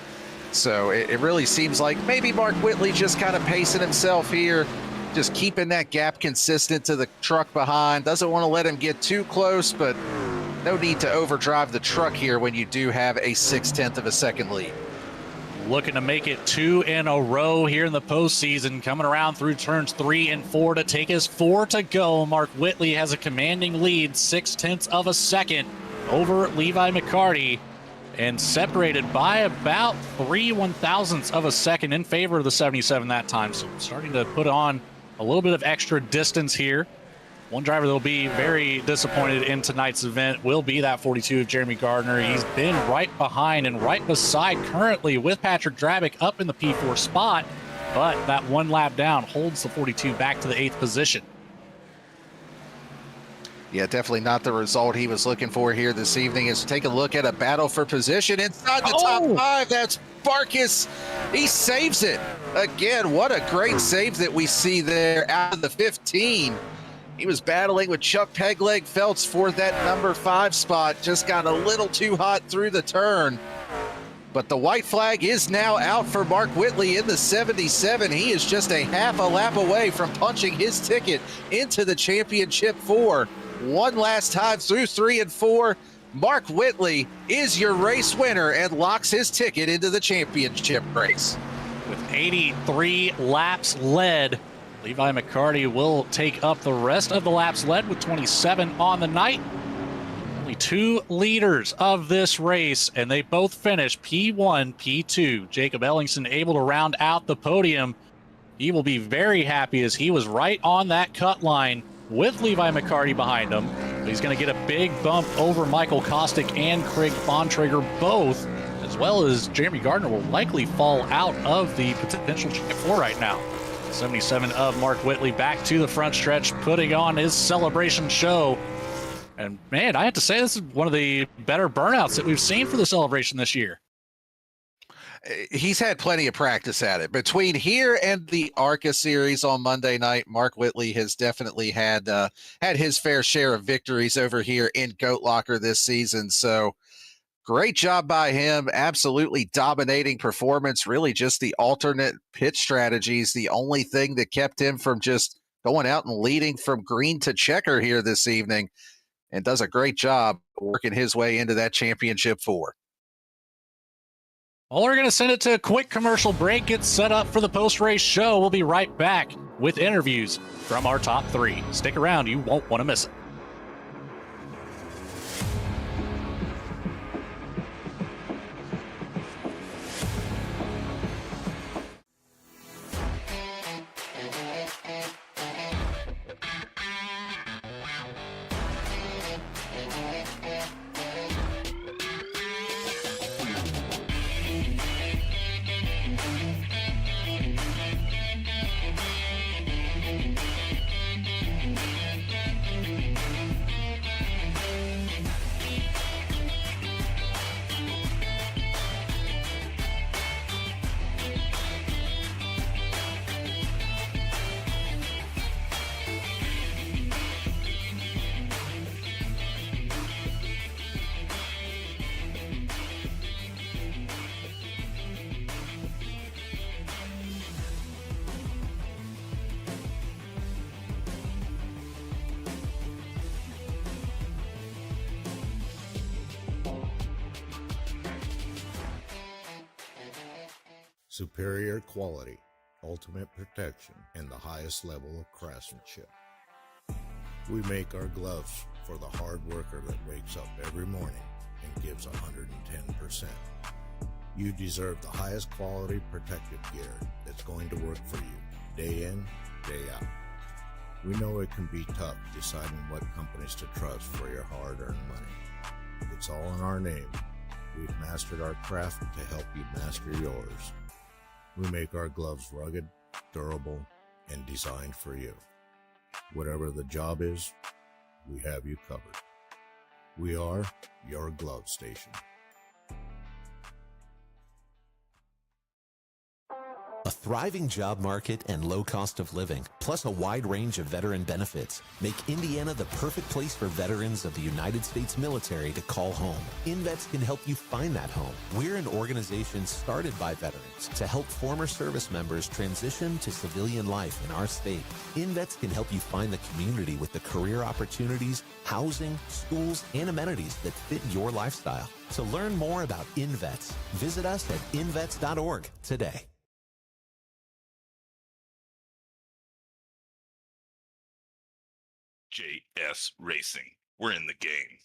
So it really seems like maybe Mark Whitley just kind of pacing himself here, just keeping that gap consistent to the truck behind. Doesn't want to let him get too close, but no need to overdrive the truck here when you do have a 0.6 of a second lead. Looking to make it 2 in a row here in the postseason, coming around through turns 3 and 4 to take his 4 to go. Mark Whitley has a commanding lead, 0.6 of a second over Levi McCarty. and separated by about 3/1000ths of a second in favor of the 77 that time. So starting to put on a little bit of extra distance here. One driver that will be very disappointed in tonight's event will be that 42 of Jeremy Gardner. He's been right behind and right beside currently with Patrick Drabick up in the P4 spot, but that one lap down holds the 42 back to the 8th position. Yeah, definitely not the result he was looking for here this evening. Is take a look at a battle for position inside the top 5. That's Barkus. He saves it. Again, what a great save that we see there out of the 15. He was battling with Chuck Pegleg Felts for that number 5 spot. Just got a little too hot through the turn. But the white flag is now out for Mark Whitley in the 77. He is just a half a lap away from punching his ticket into the championship 4. One last time through 3 and 4. Mark Whitley is your race winner and locks his ticket into the championship race. With 83 laps led, Levi McCarty will take up the rest of the laps led with 27 on the night. Only 2 leaders of this race, and they both finish P1, P2. Jacob Ellingson able to round out the podium. He will be very happy as he was right on that cut line with Levi McCarty behind him. He's going to get a big bump over Michael Kostick and Craig Bontrager both, as well as Jeremy Gardner will likely fall out of the potential Champ 4 right now. 77 of Mark Whitley back to the front stretch, putting on his celebration show. And man, I have to say this is one of the better burnouts that we've seen for the celebration this year. He's had plenty of practice at it. Between here and the ARCA series on Monday night, Mark Whitley has definitely had his fair share of victories over here in Goat Locker this season. So great job by him. Absolutely dominating performance. Really just the alternate pit strategies, the only thing that kept him from just going out and leading from green to checker here this evening, and does a great job working his way into that championship 4. Well, we're going to send it to a quick commercial break, get set up for the post-race show. We'll be right back with interviews from our top 3. Stick around, you won't want to miss it. Superior quality, ultimate protection, and the highest level of craftsmanship. We make our gloves for the hard worker that wakes up every morning and gives 110%. You deserve the highest quality protective gear that's going to work for you, day in, day out. We know it can be tough deciding what companies to trust for your hard-earned money. It's all in our name. We've mastered our craft to help you master yours. We make our gloves rugged, durable, and designed for you. Whatever the job is, we have you covered. We are your glove station. A thriving job market and low cost of living, plus a wide range of veteran benefits, make Indiana the perfect place for veterans of the United States military to call home. InVets can help you find that home. We're an organization started by veterans to help former service members transition to civilian life in our state. InVets can help you find the community with the career opportunities, housing, schools, and amenities that fit your lifestyle. To learn more about InVets, visit us at invets.org today. JS Racing. We're in the game.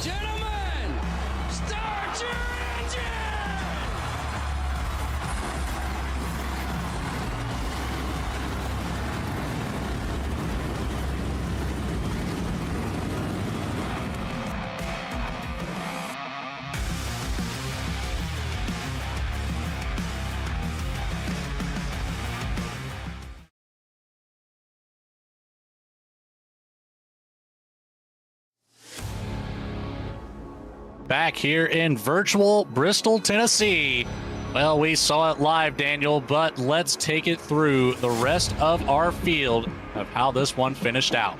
Gentlemen, start your engine! Back here in virtual Bristol, Tennessee. Well, we saw it live, Daniel, but let's take it through the rest of our field of how this one finished out.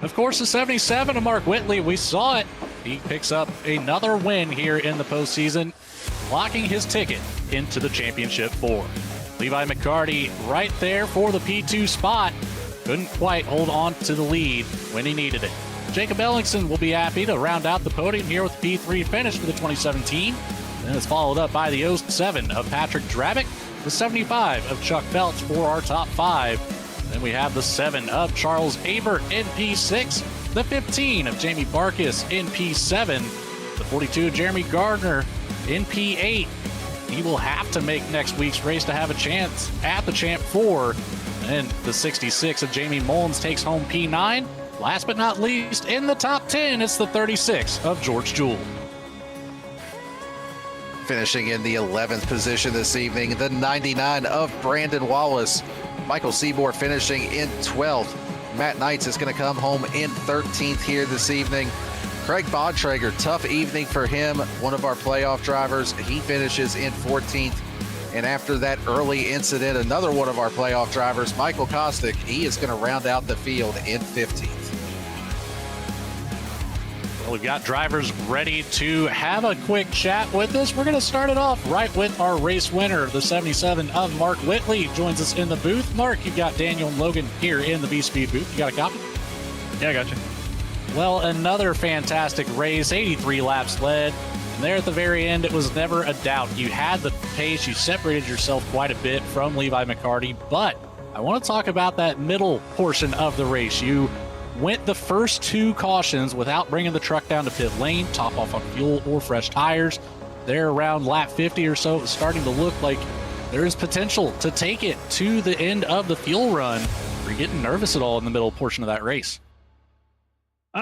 Of course, the 77 of Mark Whitley, we saw it. He picks up another win here in the postseason, locking his ticket into the championship four. Levi McCarty right there for the P2 spot. Couldn't quite hold on to the lead when he needed it. Jacob Ellingson will be happy to round out the podium here with the P3 finish for the 2017. Then it's followed up by the 07 of Patrick Drabick, the 75 of Chuck Phelps for our top five. Then we have the 7 of Charles Abert in P6, the 15 of Jamie Barkas in P7, the 42 of Jeremy Gardner in P8. He will have to make next week's race to have a chance at the Champ 4. And the 66 of Jamie Mullins takes home P9. Last but not least, in the top 10, it's the 36 of George Jewell. Finishing in the 11th position this evening, the 99 of Brandon Wallace. Michael Seabour finishing in 12th. Matt Knights is going to come home in 13th here this evening. Craig Bontrager, tough evening for him, one of our playoff drivers. He finishes in 14th. And after that early incident, another one of our playoff drivers, Michael Kostick, he is going to round out the field in 15th. Well, we've got drivers ready to have a quick chat with us. We're going to start it off right with our race winner, the 77 of Mark Whitley, joins us in the booth. Mark, you've got Daniel and Logan here in the B-Speed booth. You got a copy? Yeah, I got you. Well, another fantastic race, 83 laps led. And there at the very end, it was never a doubt. You had the pace. You separated yourself quite a bit from Levi McCarty. But I want to talk about that middle portion of the race. You went the first two cautions without bringing the truck down to pit lane, top off on fuel or fresh tires. There around lap 50 or so, it was starting to look like there is potential to take it to the end of the fuel run. Were you getting nervous at all in the middle portion of that race?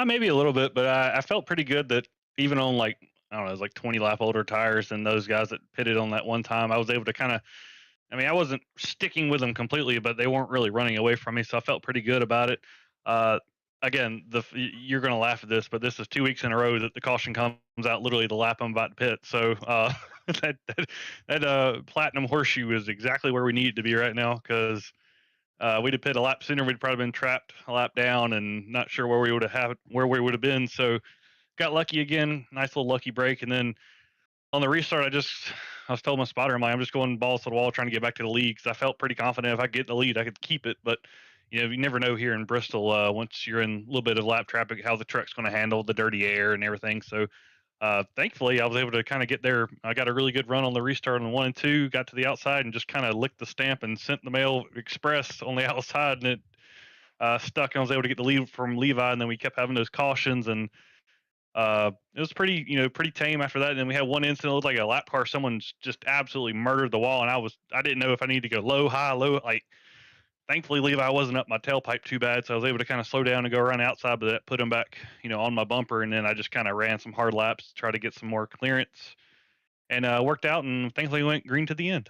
Maybe a little bit, but I felt pretty good that even on I don't know, it was like 20 lap older tires than those guys that pitted on that one time. I was able to I wasn't sticking with them completely, but they weren't really running away from me. So I felt pretty good about it. Again, you're going to laugh at this, but this is 2 weeks in a row that the caution comes out literally the lap I'm about to pit. So that platinum horseshoe is exactly where we need it to be right now, because we'd have pit a lap sooner. We'd probably been trapped a lap down and not sure where we would have been. So got lucky again, nice little lucky break. And then on the restart, I was telling my spotter, I'm just going balls to the wall trying to get back to the lead, because I felt pretty confident if I get the lead, I could keep it. But you never know here in Bristol, once you're in a little bit of lap traffic, how the truck's going to handle the dirty air and everything. So thankfully, I was able to kind of get there. I got a really good run on the restart on 1 and 2, got to the outside and just kind of licked the stamp and sent the mail express on the outside, and it stuck. And I was able to get the lead from Levi, and then we kept having those cautions, and it was pretty tame after that. And then we had one incident, it looked like a lap car. Someone just absolutely murdered the wall, and I didn't know if I needed to go low, high, low. Thankfully, Levi wasn't up my tailpipe too bad, so I was able to kind of slow down and go around outside, but that put him back, on my bumper. And then I just kind of ran some hard laps to try to get some more clearance, and worked out, and thankfully went green to the end.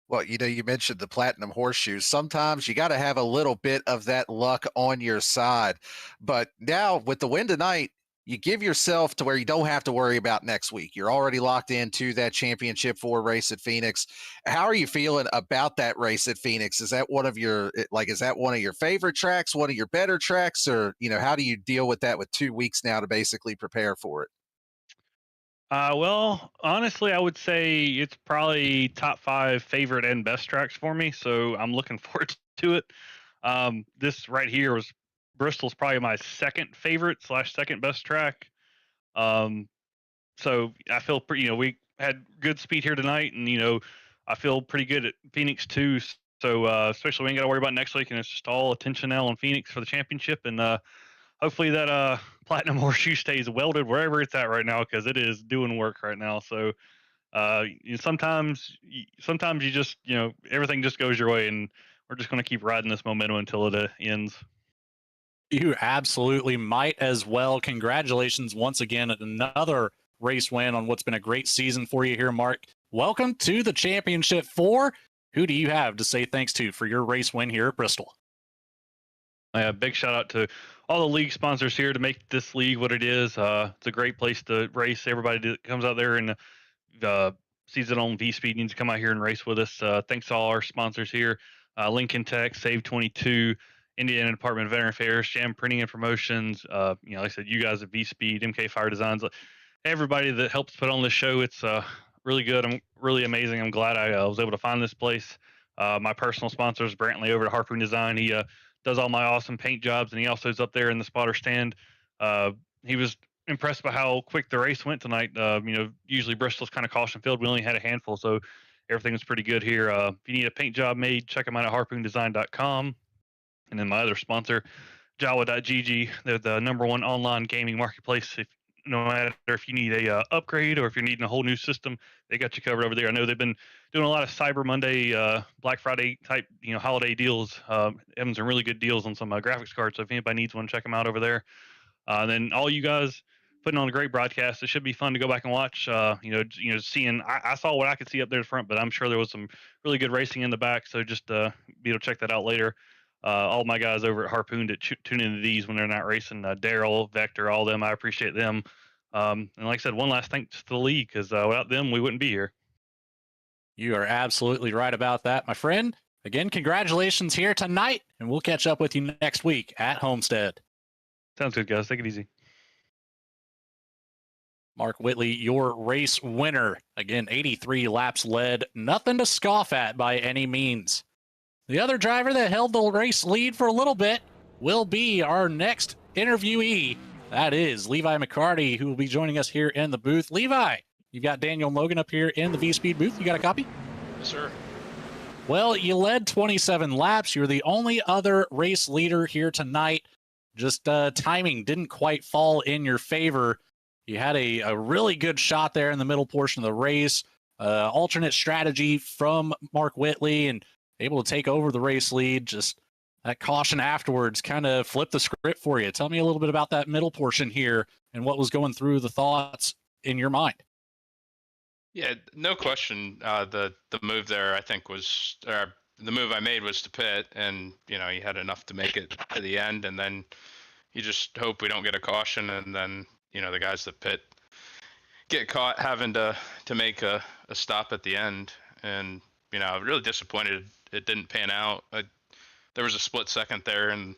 Well, you mentioned the platinum horseshoes. Sometimes you got to have a little bit of that luck on your side. But now with the win tonight, you give yourself to where you don't have to worry about next week. You're already locked into that championship 4 race at Phoenix. How are you feeling about that race at Phoenix? Is that one of your is that one of your favorite tracks, one of your better tracks, or how do you deal with that with 2 weeks now to basically prepare for it? Well, honestly, I would say it's probably top 5 favorite and best tracks for me. So I'm looking forward to it. This right here was Bristol's probably my second favorite slash second best track. Um, so I feel pretty, we had good speed here tonight, and I feel pretty good at Phoenix too. So especially we ain't got to worry about next week, and it's just all attention now on Phoenix for the championship, and hopefully that platinum horseshoe stays welded wherever it's at right now, because it is doing work right now. So sometimes you just everything just goes your way, and we're just going to keep riding this momentum until it ends. You absolutely might as well. Congratulations once again at another race win on what's been a great season for you here, Mark. Welcome to the Championship 4. Who do you have to say thanks to for your race win here at Bristol? Big shout out to all the league sponsors here to make this league what it is. It's a great place to race. Everybody that comes out there and sees it on V Speed needs to come out here and race with us. Thanks to all our sponsors here: Lincoln Tech, SAVE22, Indiana Department of Veteran Affairs, Jam Printing and Promotions. Like I said, you guys at V Speed, MK Fire Designs, everybody that helps put on this show. It's really good. I'm really amazing. I'm glad I was able to find this place. My personal sponsor is Brantley over at Harpoon Design. He does all my awesome paint jobs, and he also is up there in the spotter stand. He was impressed by how quick the race went tonight. Usually Bristol's kind of caution filled. We only had a handful, so everything was pretty good here. If you need a paint job made, check them out at harpoondesign.com. And then my other sponsor, Jawa.gg, they're the #1 online gaming marketplace. No matter if you need a upgrade or if you're needing a whole new system, they got you covered over there. I know they've been doing a lot of Cyber Monday, Black Friday type, holiday deals. Having some really good deals on some graphics cards. So if anybody needs one, check them out over there. And then all you guys putting on a great broadcast. It should be fun to go back and watch. Seeing I saw what I could see up there in front, but I'm sure there was some really good racing in the back. So just be able to check that out later. All my guys over at Harpoon that tune into these when they're not racing, Daryl, Vector, all them, I appreciate them. And like I said, one last thanks to the league, because without them, we wouldn't be here. You are absolutely right about that, my friend. Again, congratulations here tonight, and we'll catch up with you next week at Homestead. Sounds good, guys. Take it easy. Mark Whitley, your race winner. Again, 83 laps led. Nothing to scoff at by any means. The other driver that held the race lead for a little bit will be our next interviewee. That is Levi McCarty, who will be joining us here in the booth. Levi, you've got Daniel Logan up here in the V-Speed booth. You got a copy? Yes, sir. Well, you led 27 laps. You're the only other race leader here tonight. Just timing didn't quite fall in your favor. You had a really good shot there in the middle portion of the race. Alternate strategy from Mark Whitley, and able to take over the race lead. Just that caution afterwards kind of flipped the script for you. Tell me a little bit about that middle portion here and what was going through the thoughts in your mind. Yeah, no question. The move there, I think, was the move I made was to pit, and you had enough to make it to the end, and then you just hope we don't get a caution, and then the guys that pit get caught having to make a stop at the end, and I'm really disappointed it didn't pan out. There was a split second there, and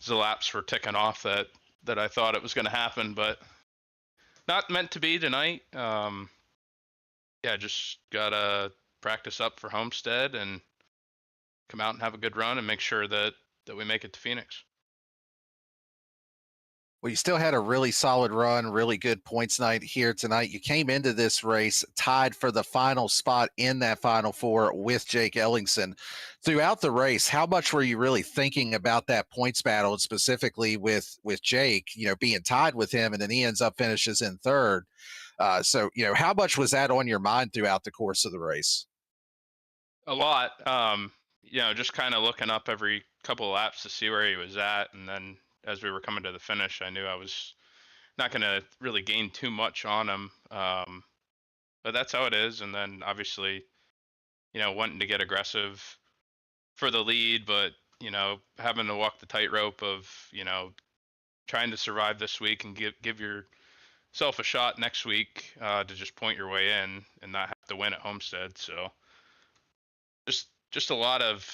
the laps were ticking off that I thought it was going to happen, but not meant to be tonight. Just gotta practice up for Homestead and come out and have a good run and make sure that we make it to Phoenix. Well, you still had a really solid run, really good points night here tonight. You came into this race tied for the final spot in that Final Four with Jake Ellingson. Throughout the race, how much were you really thinking about that points battle, and specifically with Jake, being tied with him, and then he ends up finishes in third? So how much was that on your mind throughout the course of the race? A lot. Just kind of looking up every couple of laps to see where he was at, and then as we were coming to the finish, I knew I was not going to really gain too much on him. But that's how it is. And then obviously, wanting to get aggressive for the lead, but, having to walk the tightrope of, trying to survive this week and give yourself a shot next week to just point your way in and not have to win at Homestead. So just a lot of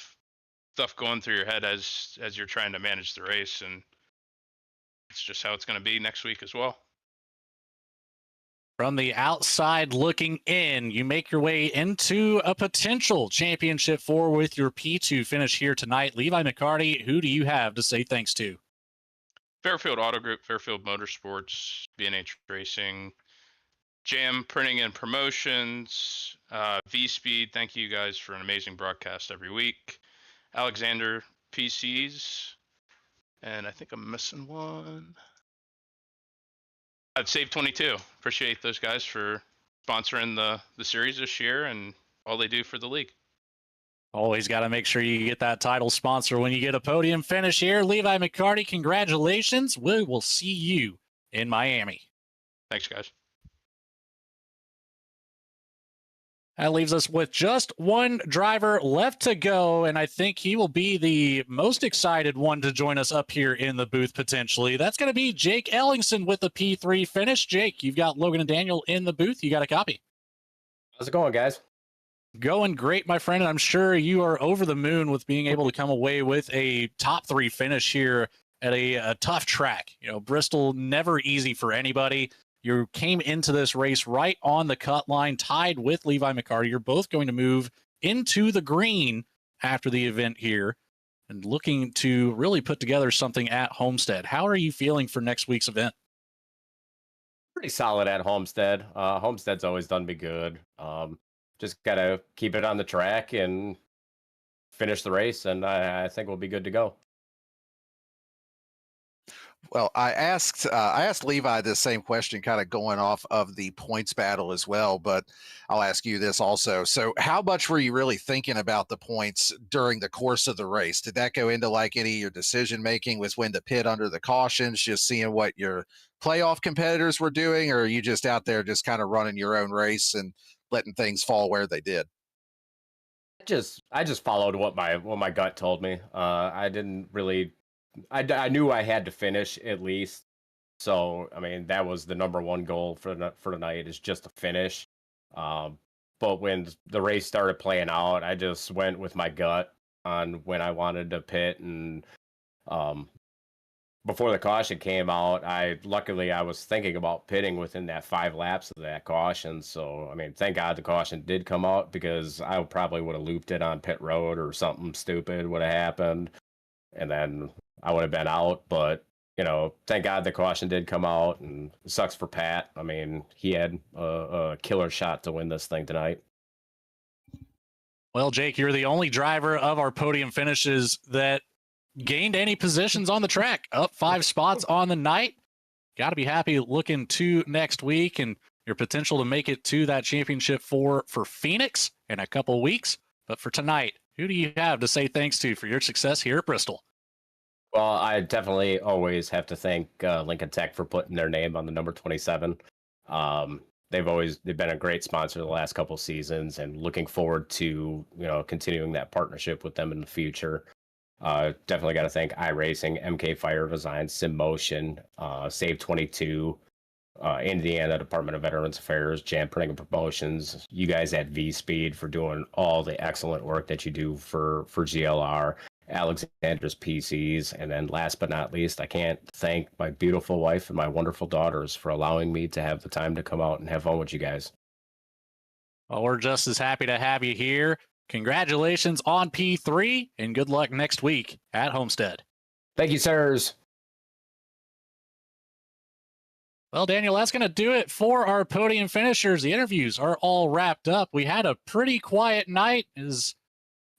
stuff going through your head as you're trying to manage the race, and it's just how it's going to be next week as well. From the outside looking in, you make your way into a potential championship 4 with your P2 finish here tonight. Levi McCarty, who do you have to say thanks to? Fairfield Auto Group, Fairfield Motorsports, B&H Racing, Jam Printing and Promotions, V-Speed. Thank you guys for an amazing broadcast every week. Alexander PCs, and I think I'm missing one. SAVE22. Appreciate those guys for sponsoring the series this year and all they do for the league. Always got to make sure you get that title sponsor when you get a podium finish here. Levi McCarty, congratulations. We will see you in Miami. Thanks, guys. That leaves us with just one driver left to go, and I think he will be the most excited one to join us up here in the booth potentially. That's going to be Jake Ellingson with the P3 finish. Jake, you've got Logan and Daniel in the booth. You got a copy. How's it going, guys? Going great, my friend. And I'm sure you are over the moon with being able to come away with a top 3 finish here at a tough track. You know, Bristol, never easy for anybody. You came into this race right on the cut line, tied with Levi McCarty. You're both going to move into the green after the event here and looking to really put together something at Homestead. How are you feeling for next week's event? Pretty solid at Homestead. Homestead's always done me good. Just got to keep it on the track and finish the race, and I think we'll be good to go. Well, I asked Levi this same question, kind of going off of the points battle as well, but I'll ask you this also. So how much were you really thinking about the points during the course of the race? Did that go into like any of your decision making? Was when to pit under the cautions, just seeing what your playoff competitors were doing, or are you just out there just kind of running your own race and letting things fall where they did? I just followed what my gut told me. I didn't really. I knew I had to finish at least, so I mean that was the number one goal for the night, is just to finish. But when the race started playing out, I just went with my gut on when I wanted to pit, and before the caution came out, luckily I was thinking about pitting within that 5 laps of that caution. So I mean, thank God the caution did come out, because I probably would have looped it on pit road or something stupid would have happened, and then I would have been out. But, you know, thank God the caution did come out, and it sucks for Pat. I mean, he had a killer shot to win this thing tonight. Well, Jake, you're the only driver of our podium finishes that gained any positions on the track, up 5 spots on the night. Got to be happy looking to next week and your potential to make it to that championship for Phoenix in a couple weeks. But for tonight, who do you have to say thanks to for your success here at Bristol? Well, I definitely always have to thank Lincoln Tech for putting their name on the number 27. They've been a great sponsor the last couple seasons, and looking forward to, you know, continuing that partnership with them in the future. Definitely got to thank iRacing, MK Fire Design, SimMotion, SAVE22, Indiana Department of Veterans Affairs, Jam Printing and Promotions, you guys at V-Speed for doing all the excellent work that you do for GLR, Alexander's PCs, and then last but not least, I can't thank my beautiful wife and my wonderful daughters for allowing me to have the time to come out and have fun with you guys. Well, we're just as happy to have you here. Congratulations on P3, and good luck next week at Homestead. Thank you, sirs. Well, Daniel, that's going to do it for our podium finishers. The interviews are all wrapped up. We had a pretty quiet night, as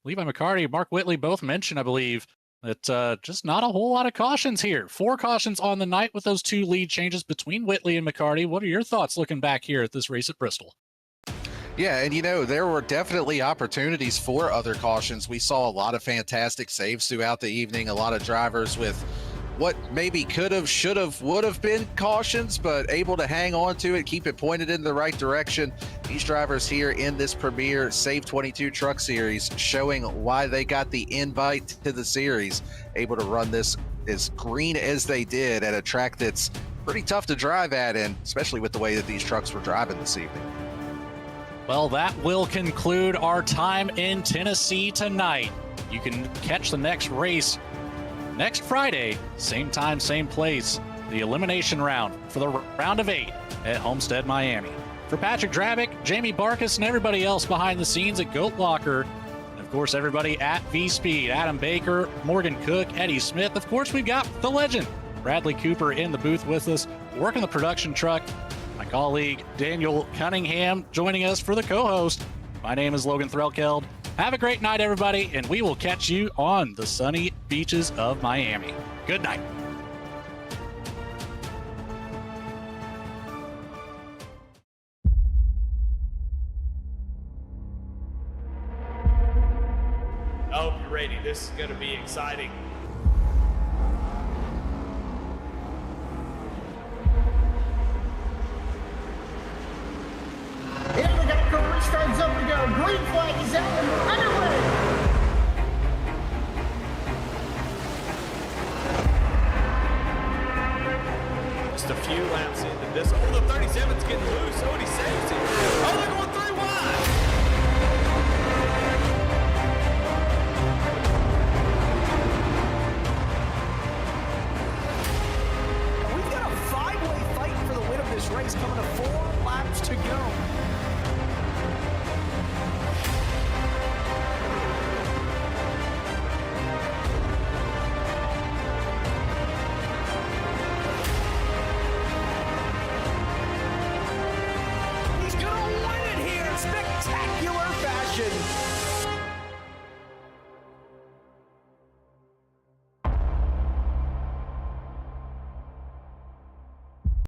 Levi McCarty, Mark Whitley both mentioned, I believe, that just not a whole lot of cautions here. 4 cautions on the night with those 2 lead changes between Whitley and McCarty. What are your thoughts looking back here at this race at Bristol? Yeah, and you know, there were definitely opportunities for other cautions. We saw a lot of fantastic saves throughout the evening, a lot of drivers with what maybe could have, should have, would have been cautions, but able to hang on to it, keep it pointed in the right direction. These drivers here in this premier SAVE22 Truck Series showing why they got the invite to the series, able to run this as green as they did at a track that's pretty tough to drive at, and especially with the way that these trucks were driving this evening. Well, that will conclude our time in Tennessee tonight. You can catch the next race next Friday, same time, same place, the elimination round for the round of 8 at Homestead, Miami. For Patrick Drabick, Jamie Barkus, and everybody else behind the scenes at Goat Locker, and of course everybody at V-Speed, Adam Baker, Morgan Cook, Eddie Smith. Of course, we've got the legend, Bradley Cooper, in the booth with us, working the production truck. My colleague, Daniel Cunningham, joining us for the co-host. My name is Logan Threlkeld. Have a great night, everybody, and we will catch you on the sunny beaches of Miami. Good night. I hope you're ready. This is going to be exciting. And we got the restarts up to go. Green flag is out and we're underway. Just a few laps into this. Oh, the 37's getting loose. Oh, and he saves it. Oh, they're going 3 wide. We've got a 5-way fight for the win of this race coming to 4 laps to go.